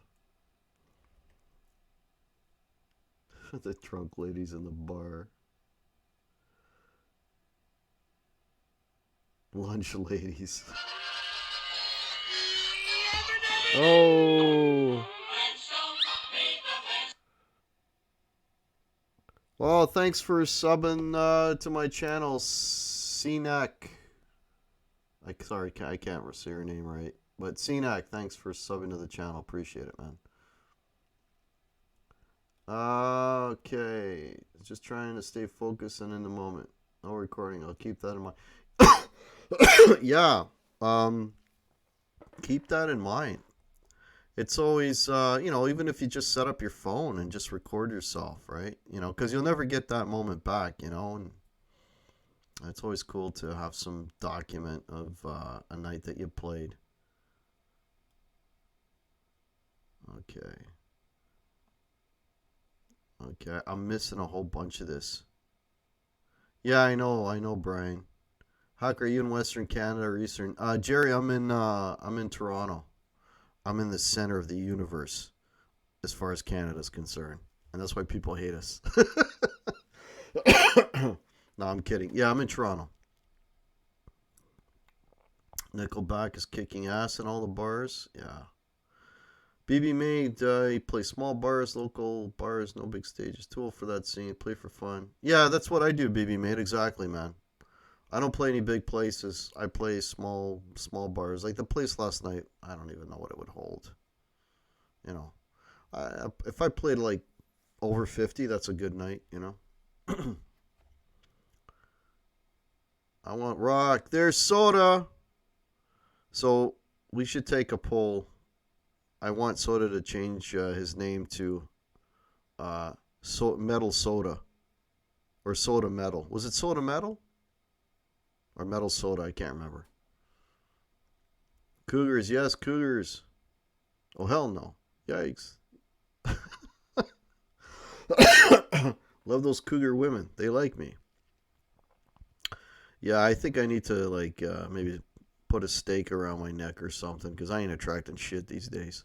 The drunk ladies in the bar. Lunch ladies. Oh. Well, thanks for subbing to my channel, CNAC. Sorry, I can't say your name right. But CNAC, thanks for subbing to the channel. Appreciate it, man. Okay. Just trying to stay focused and in the moment. No recording. I'll keep that in mind. Yeah. Keep that in mind. It's always, even if you just set up your phone and just record yourself, right? Because you'll never get that moment back, and it's always cool to have some document of a night that you played. Okay, I'm missing a whole bunch of this. Yeah, I know, Brian. Huck, are you in Western Canada or Eastern? Jerry, I'm in Toronto. I'm in the center of the universe as far as Canada's concerned. And that's why people hate us. No, I'm kidding. Yeah, I'm in Toronto. Nickelback is kicking ass in all the bars. Yeah. BB Made, he plays small bars, local bars, no big stages. Tool for that scene. Play for fun. Yeah, that's what I do, BB Made. Exactly, man. I don't play any big places. I play small bars. Like the place last night, I don't even know what it would hold. If I played like over 50, that's a good night, I want rock. There's soda. So we should take a poll. I want Soda to change his name to Metal Soda. Or Soda Metal. Was it Soda Metal? Or Metal Soda, I can't remember. Cougars, yes, Cougars. Oh, hell no. Yikes. Love those Cougar women. They like me. Yeah, I think I need to, maybe put a stake around my neck or something, because I ain't attracting shit these days.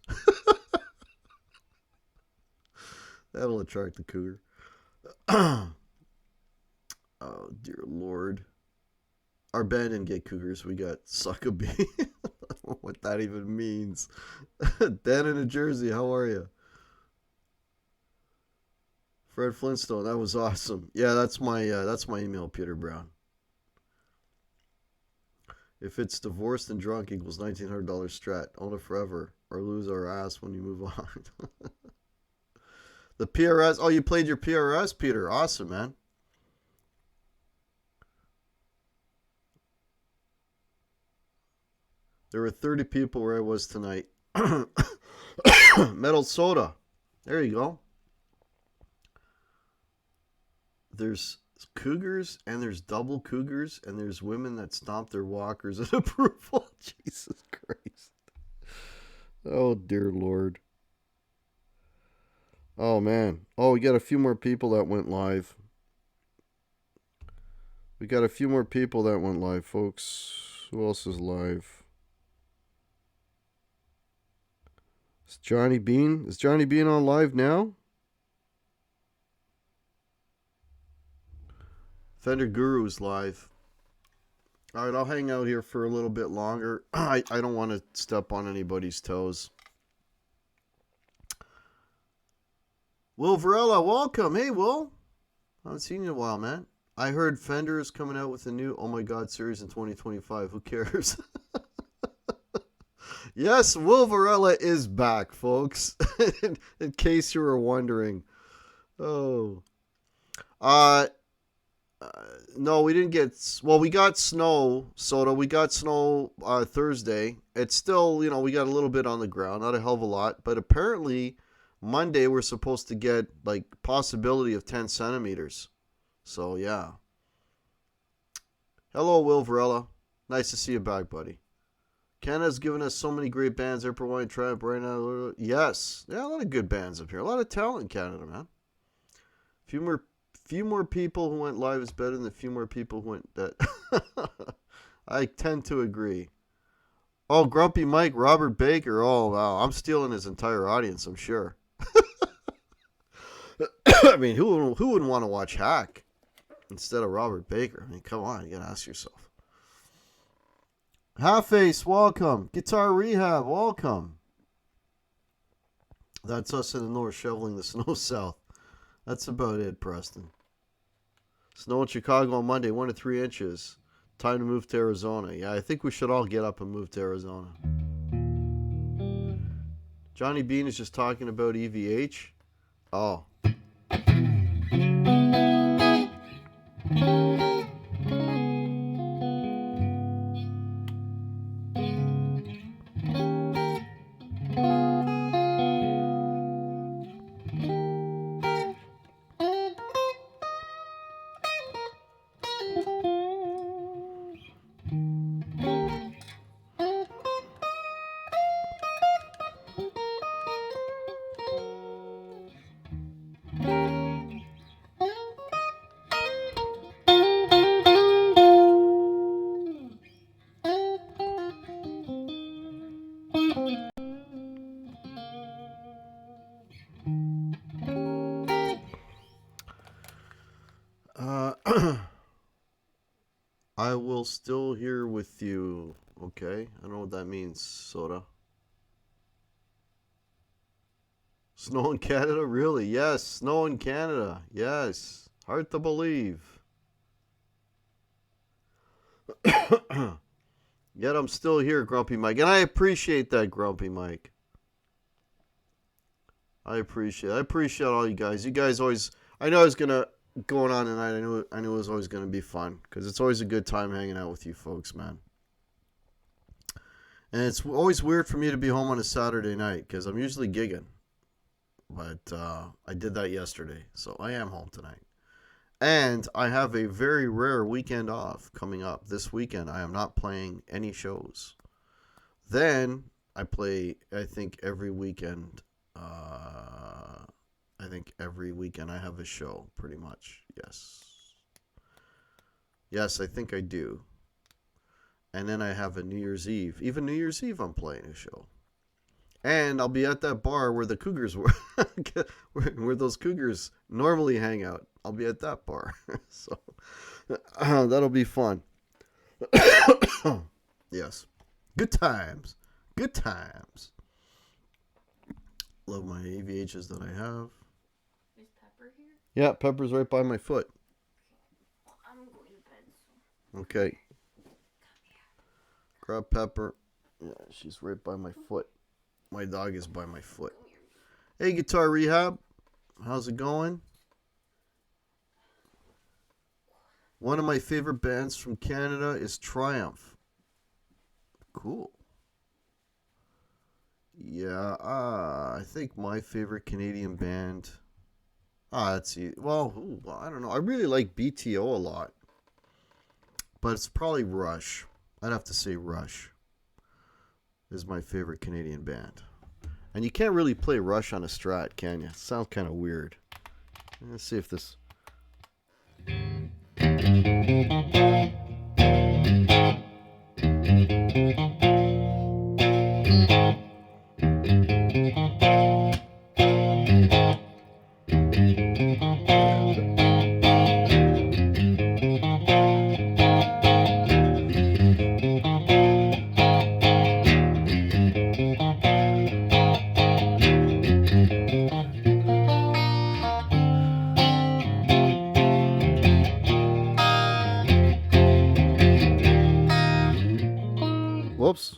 That'll attract the Cougar. Oh, dear Lord. Our band didn't get Cougars. We got Suckabee. I don't know what that even means. Dan in New Jersey, how are you? Fred Flintstone, that was awesome. Yeah, that's my email, Peter Brown. If it's divorced and drunk equals $1,900 Strat, own it forever or lose our ass when you move on. The PRS. Oh, you played your PRS, Peter. Awesome, man. There were 30 people where I was tonight. Metal Soda. There you go. There's Cougars and there's double Cougars and there's women that stomp their walkers in approval. Jesus Christ. Oh, dear Lord. Oh, man. Oh, we got a few more people that went live. We got a few more people that went live, folks. Who else is live? Is Johnny Bean? Is Johnny Bean on live now? Fender Guru's live. All right, I'll hang out here for a little bit longer. I don't want to step on anybody's toes. Will Varela, welcome. Hey, Will. I haven't seen you in a while, man. I heard Fender is coming out with a new Oh My God series in 2025. Who cares? Yes, Will Varela is back, folks. In case you were wondering. Oh. No, we didn't get... Well, we got snow, Soda. We got snow Thursday. It's still, we got a little bit on the ground. Not a hell of a lot. But apparently, Monday, we're supposed to get, possibility of 10 centimeters. So, yeah. Hello, Will Varela. Nice to see you back, buddy. Canada's given us so many great bands. Airport Wine Tribe right now. Yes. Yeah, a lot of good bands up here. A lot of talent in Canada, man. Few more people who went live is better than a few more people who went dead. I tend to agree. Oh, Grumpy Mike, Robert Baker. Oh, wow. I'm stealing his entire audience, I'm sure. I mean, who wouldn't want to watch Hack instead of Robert Baker? I mean, come on. You got to ask yourself. Half-Face, welcome. Guitar Rehab, welcome. That's us in the north shoveling the snow south. That's about it, Preston. Snow in Chicago on Monday, 1 to 3 inches. Time to move to Arizona. Yeah, I think we should all get up and move to Arizona. Johnny Bean is just talking about EVH. Oh. I will still here with you. Okay. I don't know what that means, Soda. Snow in Canada? Really? Yes. Snow in Canada. Yes. Hard to believe. Yet I'm still here, Grumpy Mike. And I appreciate that, Grumpy Mike. I appreciate all you guys. You guys always... I know I was going on tonight. I knew it was always going to be fun. Because it's always a good time hanging out with you folks, man. And it's always weird for me to be home on a Saturday night. Because I'm usually gigging. But I did that yesterday. So I am home tonight. And I have a very rare weekend off coming up. This weekend, I am not playing any shows. Then I play, I think, every weekend. I have a show, pretty much. Yes. Yes, I think I do. And then I have a New Year's Eve. Even New Year's Eve, I'm playing a show. And I'll be at that bar where the Cougars were, where those Cougars normally hang out. I'll be at that bar. So that'll be fun. Yes. Good times. Good times. Love my AVHs that I have. Is Pepper here? Yeah, Pepper's right by my foot. Well, I'm going to bed. So. Okay. Grab Pepper. Yeah, she's right by my foot. My dog is by my foot. Hey, Guitar Rehab. How's it going? One of my favorite bands from Canada is Triumph. Cool. Yeah, I think my favorite Canadian band... let's see. Well, I don't know. I really like BTO a lot. But it's probably Rush. I'd have to say Rush is my favorite Canadian band. And you can't really play Rush on a Strat, can you? It sounds kind of weird. Let's see if this... Whoops.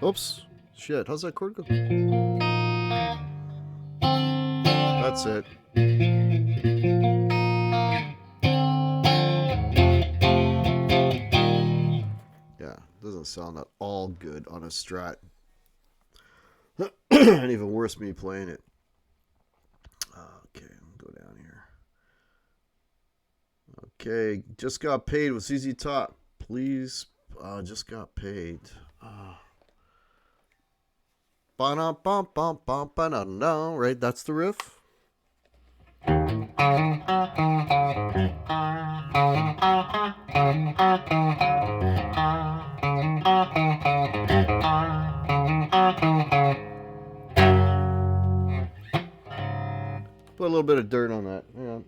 Oops. Shit. How's that chord go? That's it. Yeah. Doesn't sound at all good on a Strat. And even worse, me playing it. Okay. Go down here. Okay. Just got paid with ZZ Top. Please. Just got paid. Right, that's the riff. on.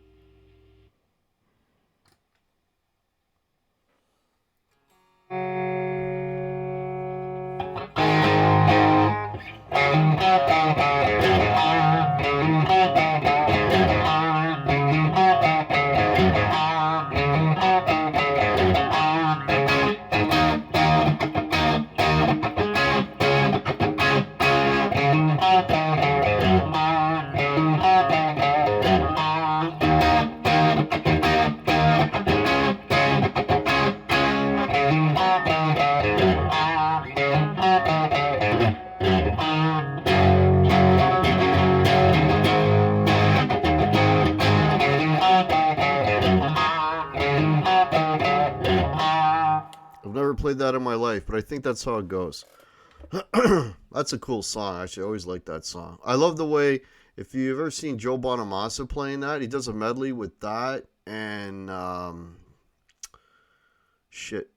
I've never played that in my life, but I think that's how it goes. That's a cool song. Actually, I always like that song. I love the way, if you've ever seen Joe Bonamassa playing that, he does a medley with that and shit,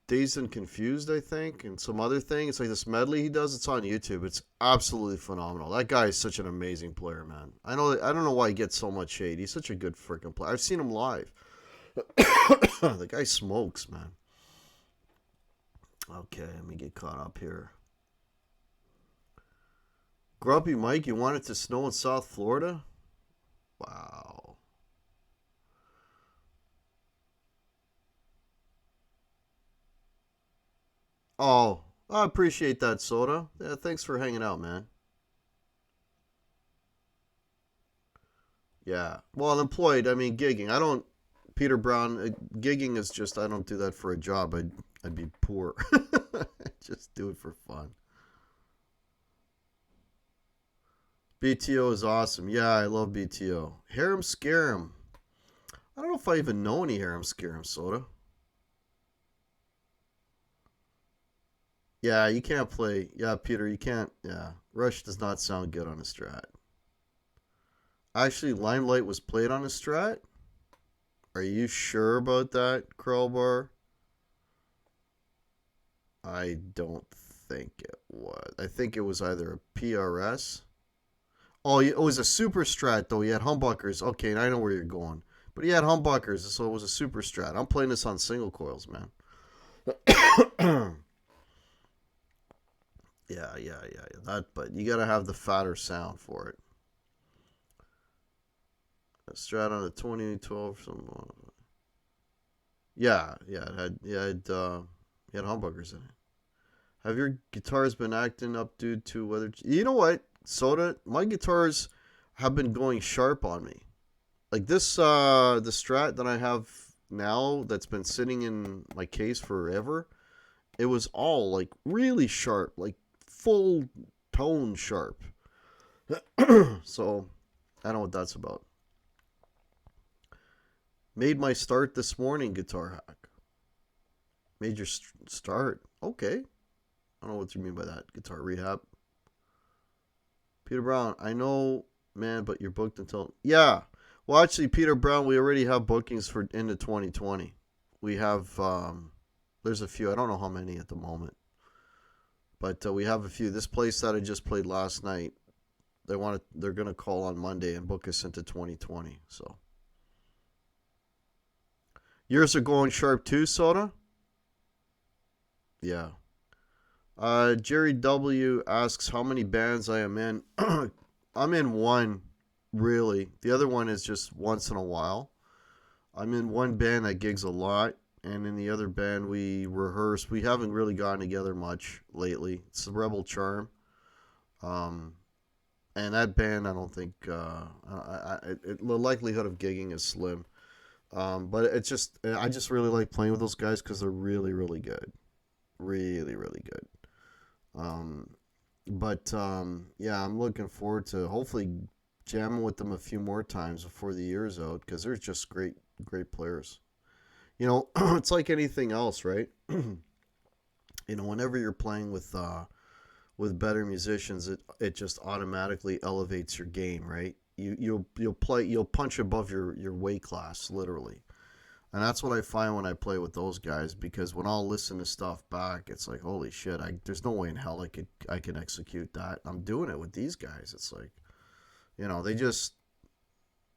Dazed and Confused, I think, and some other thing. It's like this medley he does. It's on YouTube. It's absolutely phenomenal. That guy is such an amazing player, man. I don't know why he gets so much hate. He's such a good freaking player. I've seen him live. The guy smokes, man. Okay, let me get caught up here. Grumpy Mike, you want it to snow in South Florida? Wow. Oh, I appreciate that, Soda. Yeah, thanks for hanging out, man. Yeah. Well, employed, I mean, gigging. I don't, Peter Brown, gigging is just, I don't do that for a job. I'd be poor. Just do it for fun. BTO is awesome. Yeah, I love BTO. Harem Scarum. I don't know if I even know any Harem Scarum, Soda. Yeah, you can't play. Yeah, Peter, you can't. Yeah, Rush does not sound good on a Strat. Actually, Limelight was played on a Strat. Are you sure about that, Crowbar? I don't think it was. I think it was either a PRS. Oh, it was a Super Strat, though. He had humbuckers. Okay, I know where you're going. But he had humbuckers, so it was a Super Strat. I'm playing this on single coils, man. Yeah. That, but you gotta have the fatter sound for it. A Strat on a 2012 something. Yeah, it had humbuckers in it. Have your guitars been acting up due to whether? You know what, Soda? My guitars have been going sharp on me. Like this, the Strat that I have now that's been sitting in my case forever. It was all like really sharp, like full tone sharp. So I don't know what that's about. Made my start this morning, Guitar Hack. Made your start? Okay. I don't know what you mean by that. Guitar rehab. Peter Brown, I know, man, but you're booked until. Yeah. Well, actually, Peter Brown, we already have bookings for into 2020. We have, there's a few. I don't know how many at the moment. But we have a few. This place that I just played last night, they're gonna call on Monday and book us into 2020. So yours are going sharp too, Soda. Yeah. Jerry W asks how many bands I am in. I'm in one, really. The other one is just once in a while. I'm in one band that gigs a lot, and in the other band we rehearse. We haven't really gotten together much lately. It's the Rebel Charm. Um, and that band, I don't think the likelihood of gigging is slim. But it's just I just really like playing with those guys because they're really really good, really good. Um, but yeah, I'm looking forward to hopefully jamming with them a few more times before the year's out because they're just great players. You know, it's like anything else, right? You know, whenever you're playing with better musicians, it just automatically elevates your game, right? You'll punch above your weight class, literally. And that's what I find when I play with those guys because when I'll listen to stuff back, it's like, holy shit, there's no way in hell I can execute that. I'm doing it with these guys. It's like, you know,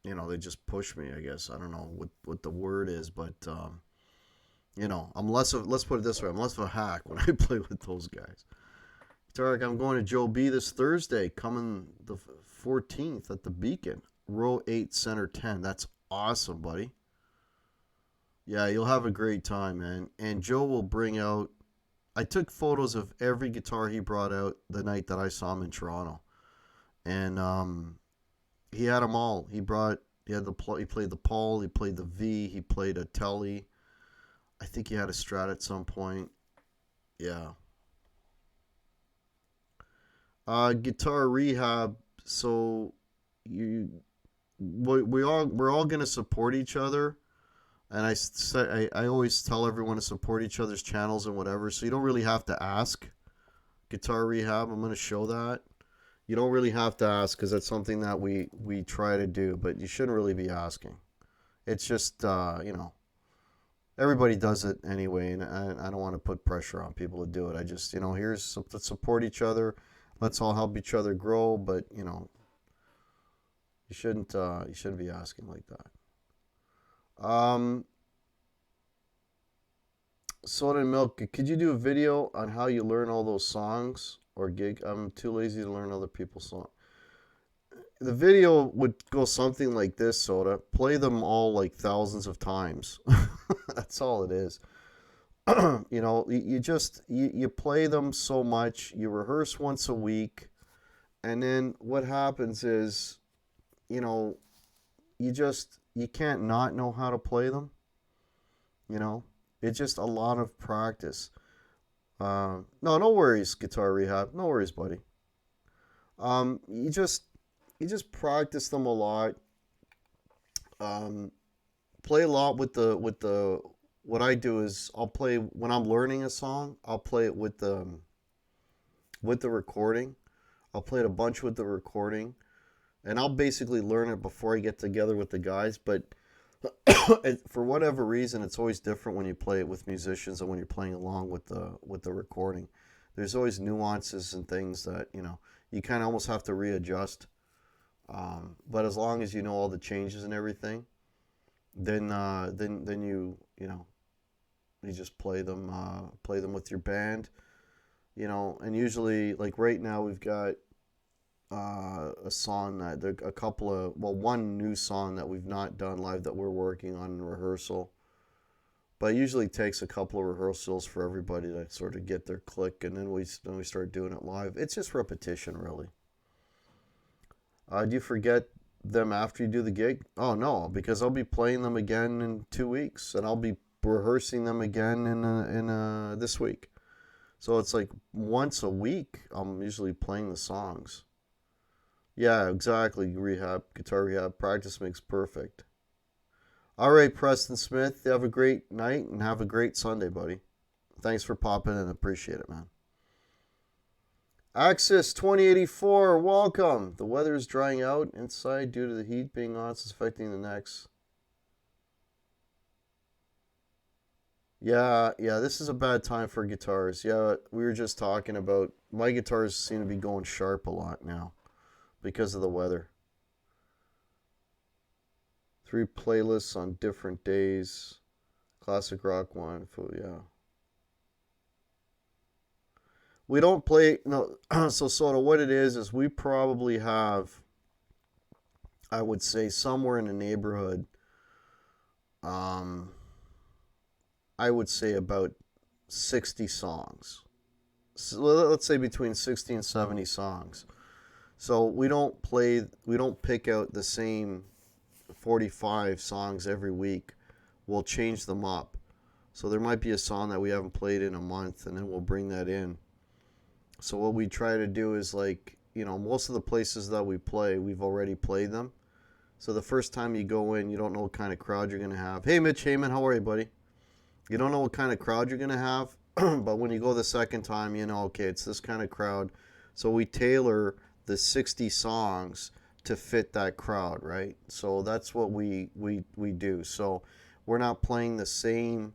they just push me, I guess. I don't know what the word is, but I'm less of, let's put it this way, I'm less of a hack when I play with those guys. Tarek, I'm going to Joe B this Thursday, coming the 14th at the Beacon, row 8, center 10. That's awesome, buddy. Yeah, you'll have a great time, man. And Joe will bring out, I took photos of every guitar he brought out the night that I saw him in Toronto. And he had them all. He played the Paul, he played the V, he played a Telly. I think he had a Strat at some point. Yeah. Guitar rehab. So you, we're all gonna support each other, and I always tell everyone to support each other's channels and whatever. So you don't really have to ask. Guitar rehab. I'm gonna show that. You don't really have to ask because that's something that we try to do, but you shouldn't really be asking. It's just everybody does it anyway, and I don't want to put pressure on people to do it. I just let's support each other. Let's all help each other grow, but you shouldn't be asking like that. Soda and Milk, could you do a video on how you learn all those songs or gig? I'm too lazy to learn other people's songs. The video would go something like this, Soda. Play them all like thousands of times. That's all it is. You play them so much, you rehearse once a week, and then what happens is, you know, you can't not know how to play them. It's just a lot of practice. No worries, Guitar Rehab. No worries, buddy. You just practice them a lot. Play a lot with the. What I do is I'll play when I'm learning a song. I'll play it with the recording. I'll play it a bunch with the recording, and I'll basically learn it before I get together with the guys. But for whatever reason, it's always different when you play it with musicians and when you're playing along with the recording. There's always nuances and things that you kind of almost have to readjust. But as long as you know all the changes and everything, then you just play them with your band, and usually like right now we've got a song that there a couple of one new song that we've not done live that we're working on in rehearsal, but it usually takes a couple of rehearsals for everybody to sort of get their click, and then we start doing it live. It's just repetition, really. Do you forget them after you do the gig? Oh no, because I'll be playing them again in 2 weeks, and I'll be rehearsing them again in this week. So it's like once a week I'm usually playing the songs. Yeah, exactly. Guitar rehab. Practice makes perfect. All right, Preston Smith. Have a great night and have a great Sunday, buddy. Thanks for popping in. Appreciate it, man. Axis 2084, welcome. The weather is drying out inside due to the heat being on. It's affecting the necks. Yeah, this is a bad time for guitars. Yeah, we were just talking about my guitars seem to be going sharp a lot now because of the weather. 3 playlists on different days. Classic rock one, yeah. We don't play no. So sort of what it is we probably have, I would say somewhere in the neighborhood. I would say about 60 songs. So let's say between 60 and 70 songs. So we don't pick out the same 45 songs every week. We'll change them up. So there might be a song that we haven't played in a month, and then we'll bring that in. So what we try to do is most of the places that we play, we've already played them. So the first time you go in, you don't know what kind of crowd you're going to have. Hey, Mitch Heyman, how are you, buddy? You don't know what kind of crowd you're going to have, but when you go the second time, okay, it's this kind of crowd. So we tailor the 60 songs to fit that crowd, right? So that's what we do. So we're not playing the same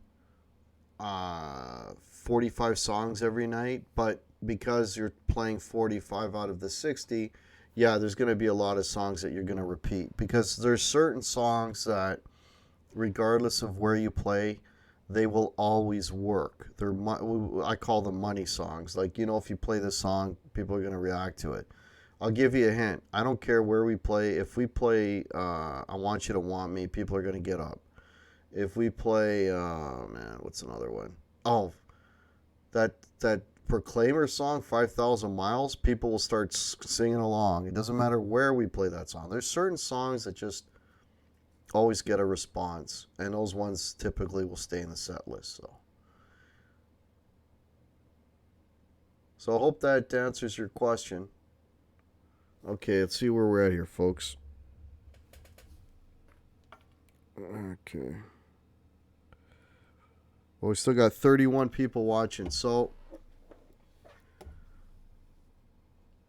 45 songs every night, but because you're playing 45 out of the 60, yeah, there's going to be a lot of songs that you're going to repeat because there's certain songs that, regardless of where you play, they will always work. I call them money songs. Like, if you play this song, people are going to react to it. I'll give you a hint. I don't care where we play. If we play I Want You to Want Me, people are going to get up. If we play, man, what's another one? Oh, that Proclaimer song, 5,000 Miles, people will start singing along. It doesn't matter where we play that song. There's certain songs that just always get a response, and those ones typically will stay in the set list. So I hope that answers your question. Okay, let's see where we're at here, folks. Okay. Well, we still got 31 people watching, so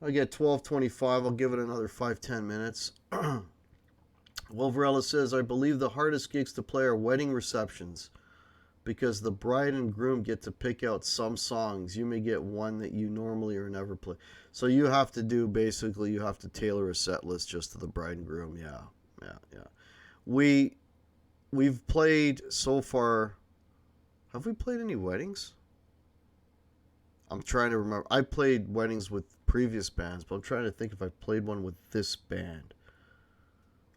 I get 12:25. I'll give it another 5-10 minutes. Wolverella says, I believe the hardest gigs to play are wedding receptions because the bride and groom get to pick out some songs. You may get one that you normally or never play. So you have to you have to tailor a set list just to the bride and groom. Yeah. We've played so far. Have we played any weddings? I'm trying to remember. I played weddings with previous bands, but I'm trying to think if I played one with this band.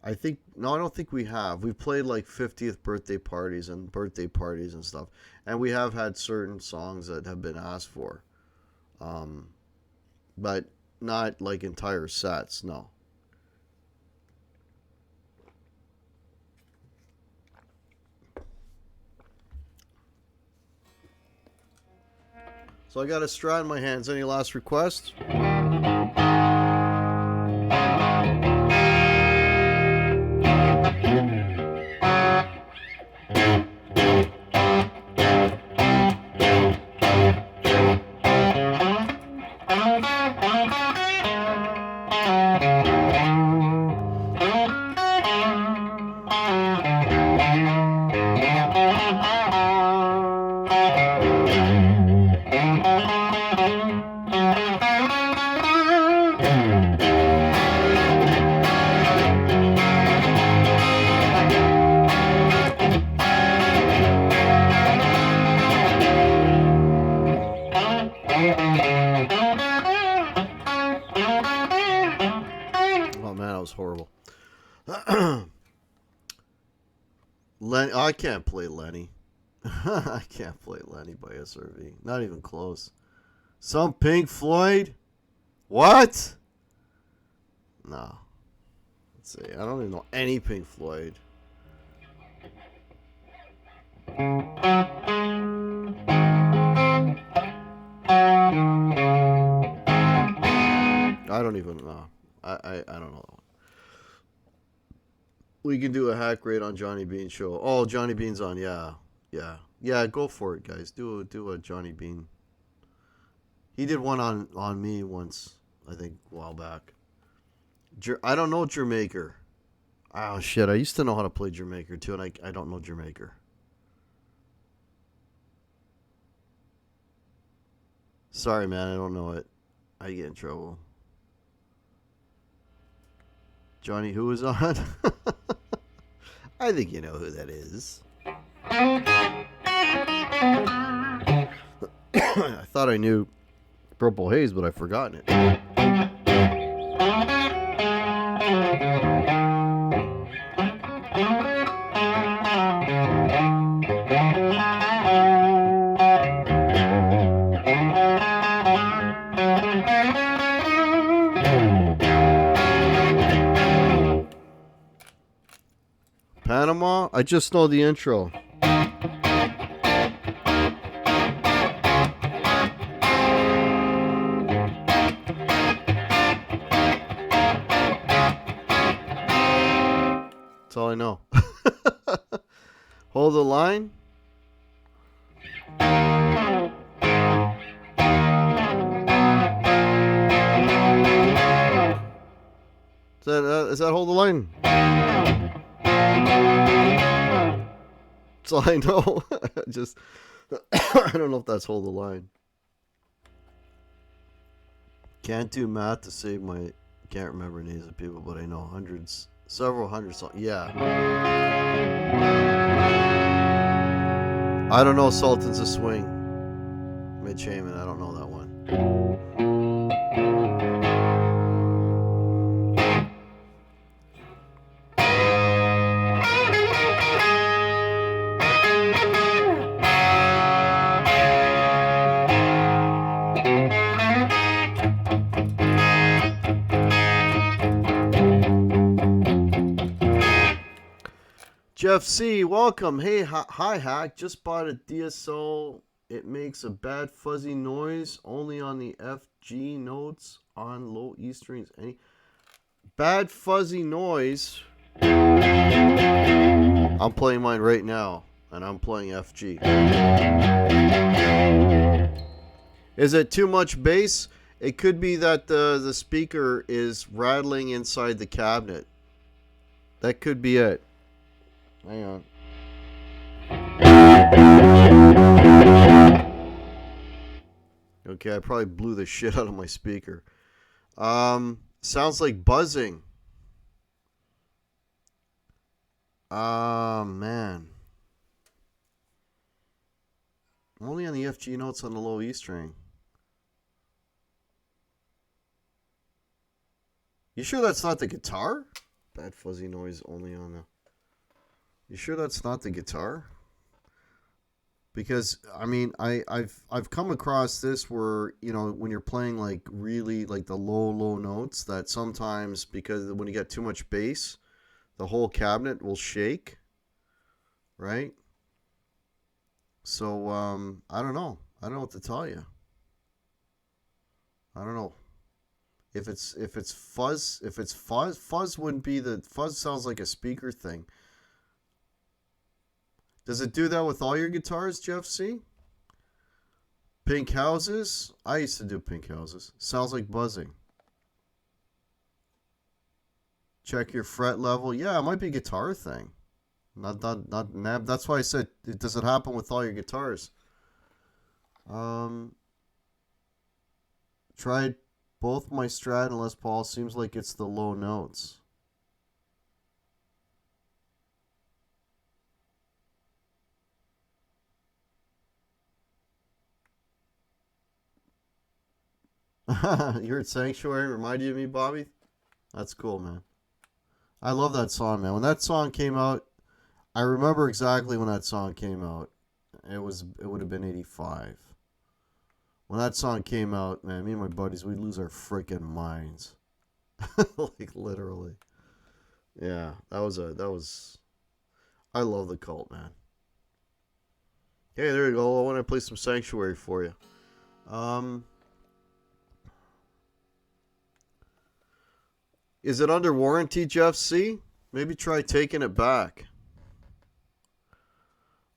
I don't think we have. We've played like 50th birthday parties and stuff. And we have had certain songs that have been asked for. But not like entire sets, no. So I got a Strat in my hands. Any last requests? Horrible. I can't play Lenny. I can't play Lenny by SRV. Not even close. Some Pink Floyd? What? No. Let's see. I don't even know any Pink Floyd. I don't even know. I don't know. We can do a hack rate on Johnny Bean show. Oh, Johnny Bean's on. Yeah. Go for it, guys. Do a Johnny Bean. He did one on me once, I think, a while back. I don't know Jamaica. Oh shit! I used to know how to play Jamaica too, and I don't know Jamaica. Sorry, man. I don't know it. I get in trouble. Johnny, who is on? I think you know who that is. I thought I knew Purple Haze, but I've forgotten it. Panama? I just know the intro. That's all I know. Hold the line. Is that Hold the Line? That's all I know. I don't know if that's Hold the Line. Can't do math to save my Can't remember names of people, but I know hundreds, several hundred songs. Yeah. I don't know Sultans of Swing. Mitch Heyman, I don't know that one. Jeff C, welcome. Hey, hi, Hack. Just bought a DSO. It makes a bad fuzzy noise only on the FG notes on low E strings. Any bad fuzzy noise? I'm playing mine right now, and I'm playing FG. Is it too much bass? It could be that the speaker is rattling inside the cabinet. That could be it. Hang on. Okay, I probably blew the shit out of my speaker. Sounds like buzzing. Man. Only on the FG notes on the low E string. You sure that's not the guitar? Bad fuzzy noise only on the... You sure that's not the guitar? Because I mean, I've come across this where, you know, when you're playing like really like the low notes, that sometimes because when you get too much bass, the whole cabinet will shake, right? So I don't know. I don't know what to tell you. I don't know. If it's fuzz, fuzz wouldn't be the fuzz. Sounds like a speaker thing. Does it do that with all your guitars, Jeff C? Pink houses? I used to do pink houses. Sounds like buzzing. Check your fret level. Yeah, it might be a guitar thing. Not nab. That's why I said, does it happen with all your guitars? Tried both my Strat and Les Paul. Seems like it's the low notes. You heard Sanctuary remind you of me, Bobby? That's cool, man. I love that song, man. When that song came out, I remember exactly when that song came out. It would have been 85. When that song came out, man, me and my buddies, we'd lose our freaking minds. Like literally. Yeah, that was I love the Cult, man. Hey, there you go. I want to play some Sanctuary for you. Is it under warranty, Jeff C? Maybe try taking it back.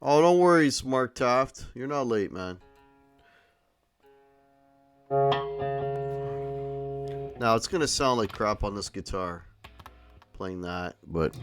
Oh, don't worry, Mark Taft. You're not late, man. Now, it's going to sound like crap on this guitar. Playing that, but...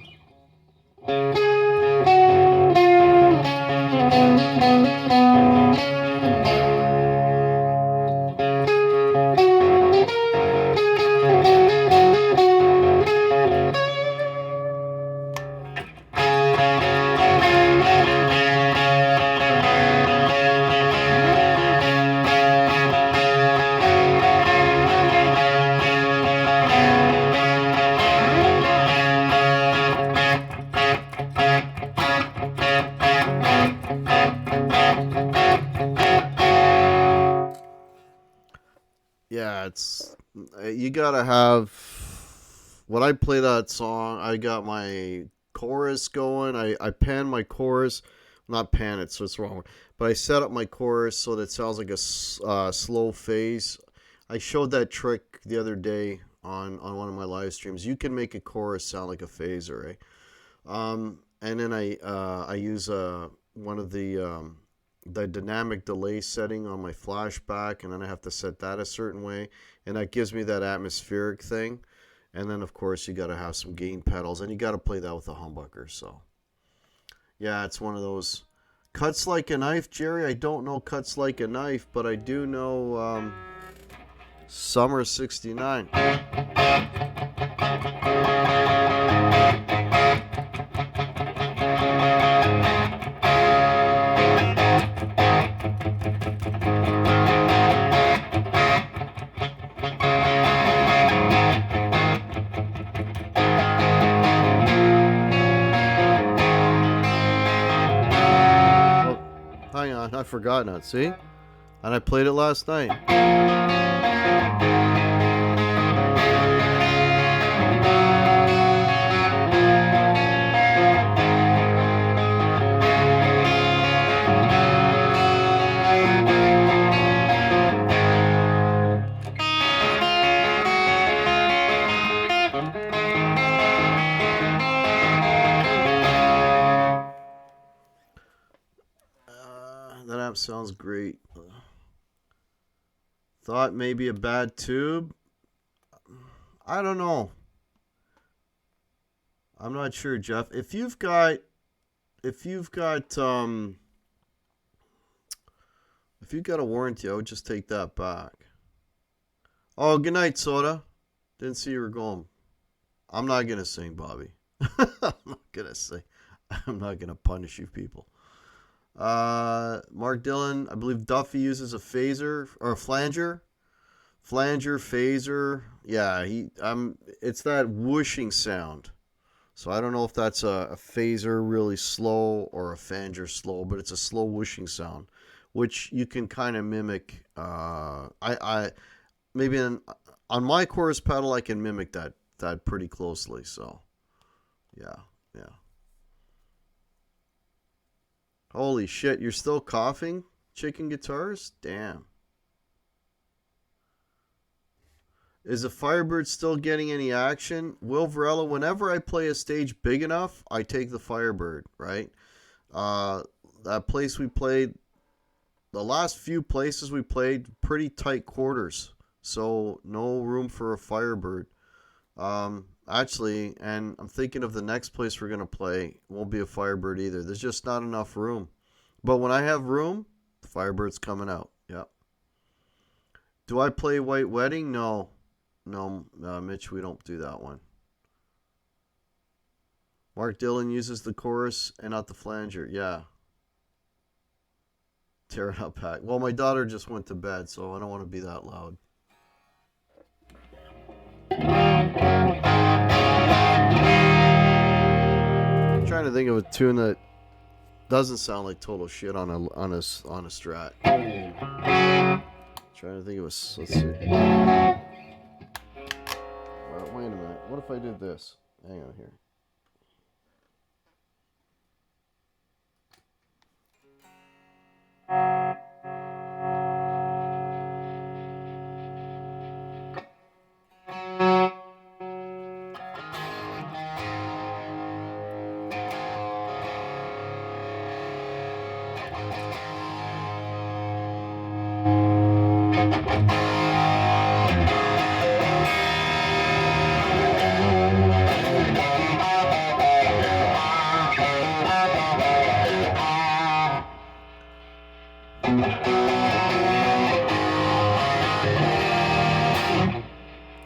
Yeah, it's you gotta have. When I play that song, I got my chorus going. I pan my chorus, not pan it, so it's wrong. But I set up my chorus so that it sounds like a slow phase. I showed that trick the other day on one of my live streams. You can make a chorus sound like a phaser, eh? And then I use one of the dynamic delay setting on my flashback, and then I have to set that a certain way, and that gives me that atmospheric thing. And then of course you got to have some gain pedals, and you got to play that with a humbucker. So yeah, it's one of those. Cuts Like a Knife, Jerry. I don't know Cuts Like a Knife, but I do know Summer 69. Hang on, I forgot now. See? And I played it last night. That amp sounds great. Thought maybe a bad tube. I don't know. I'm not sure, Jeff. If you've got a warranty, I would just take that back. Oh, good night, Soda. Didn't see you were going. I'm not gonna sing, Bobby. I'm not gonna sing. I'm not gonna punish you people. Mark Dillon, I believe Duffy uses a phaser or a flanger. Flanger, phaser. Yeah, it's that whooshing sound. So I don't know if that's a phaser really slow or a flanger slow, but it's a slow whooshing sound, which you can kind of mimic. I maybe on my chorus pedal I can mimic that pretty closely. So yeah. Holy shit, you're still coughing? Chicken guitars? Damn. Is the Firebird still getting any action? Will Varela, whenever I play a stage big enough, I take the Firebird, right? That place we played, the last few places we played, pretty tight quarters. So no room for a Firebird. Actually, and I'm thinking of the next place we're going to play, won't be a Firebird either. There's just not enough room. But when I have room, the Firebird's coming out. Yep. Do I play White Wedding? No, Mitch, we don't do that one. Mark Dillon uses the chorus and not the flanger. Yeah. Tear it up, Pat. Well, my daughter just went to bed, so I don't want to be that loud. I'm trying to think of a tune that doesn't sound like total shit on a Strat. Trying to think of let's see. Wait a minute. What if I did this? Hang on here.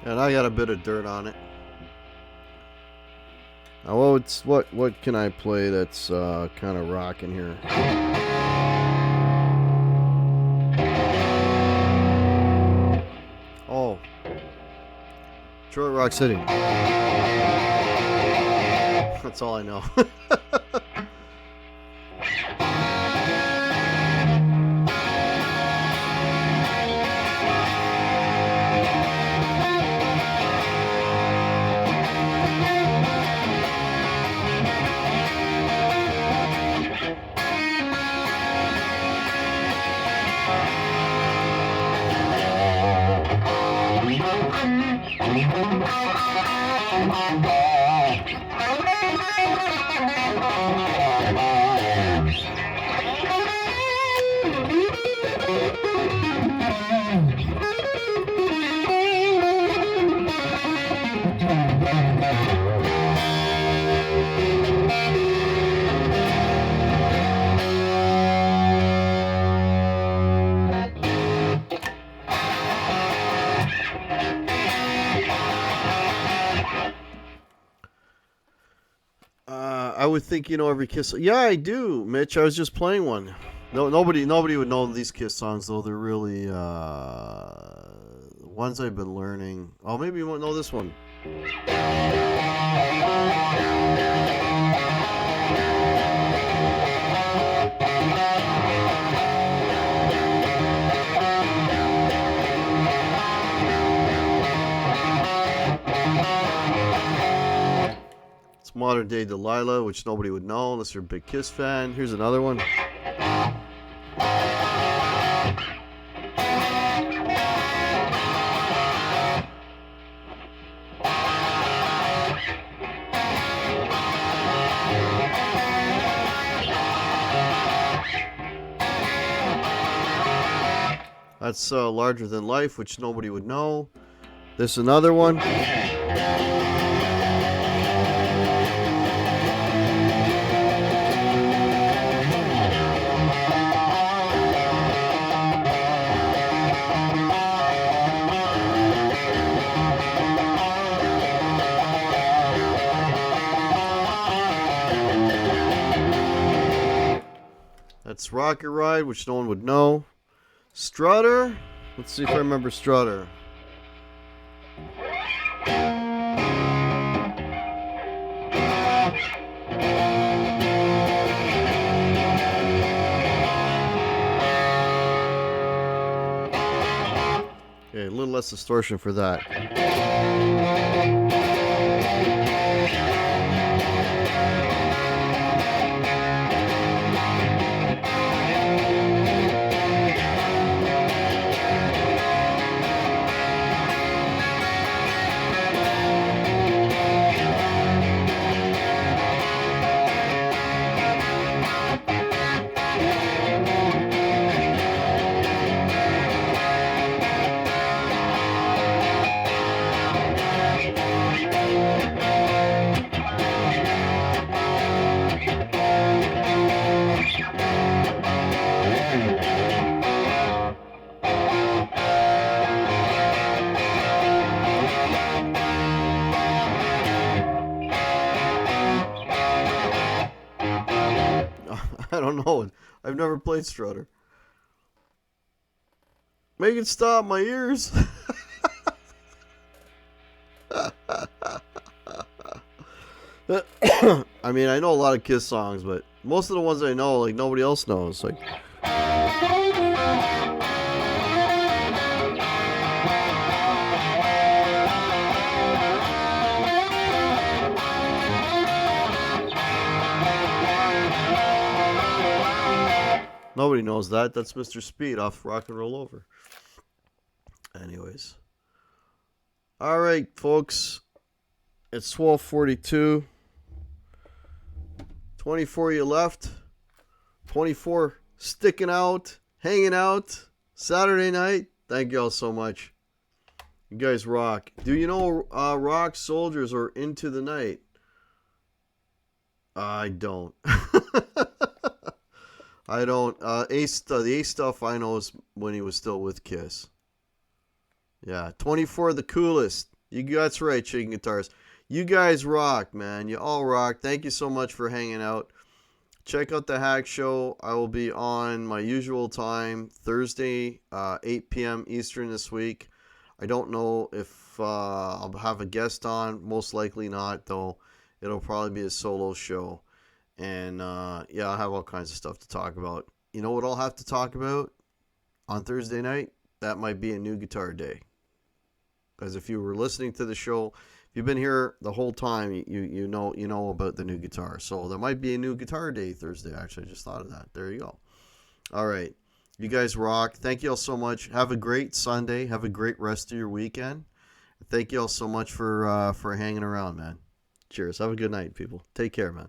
And I got a bit of dirt on it. Now, what can I play that's kind of rocking here? Oh, Detroit Rock City. That's all I know. would think you know every Kiss. Yeah, I do, Mitch. I was just playing one. No, nobody would know these Kiss songs though. They're really ones I've been learning. Oh, maybe you won't know this one. It's Modern Day Delilah, which nobody would know unless you're a big Kiss fan. Here's another one. That's Larger Than Life, which nobody would know. This another one. That's Rocket Ride, which no one would know. Strutter. Let's see if I remember Strutter. Okay, a little less distortion for that. I don't know. I've never played Strutter. Make it stop my ears. I mean, I know a lot of Kiss songs, but most of the ones I know, like, nobody else knows. Like, nobody knows that. That's Mr. Speed off Rock and Roll Over. Anyways. All right, folks. It's 12:42. 24 you left. 24 sticking out, hanging out. Saturday night. Thank you all so much. You guys rock. Do you know Rock Soldiers or Into the Night? I don't. I don't. The Ace stuff I know is when he was still with Kiss. Yeah, 24 the coolest. That's right, Shaking Guitars. You guys rock, man. You all rock. Thank you so much for hanging out. Check out the Hack Show. I will be on my usual time, Thursday, 8 p.m. Eastern this week. I don't know if I'll have a guest on. Most likely not, though. It'll probably be a solo show. And, yeah, I'll have all kinds of stuff to talk about. You know what I'll have to talk about on Thursday night? That might be a new guitar day. Because if you were listening to the show, if you've been here the whole time, you know about the new guitar. So there might be a new guitar day Thursday. Actually, I just thought of that. There you go. All right. You guys rock. Thank you all so much. Have a great Sunday. Have a great rest of your weekend. Thank you all so much for hanging around, man. Cheers. Have a good night, people. Take care, man.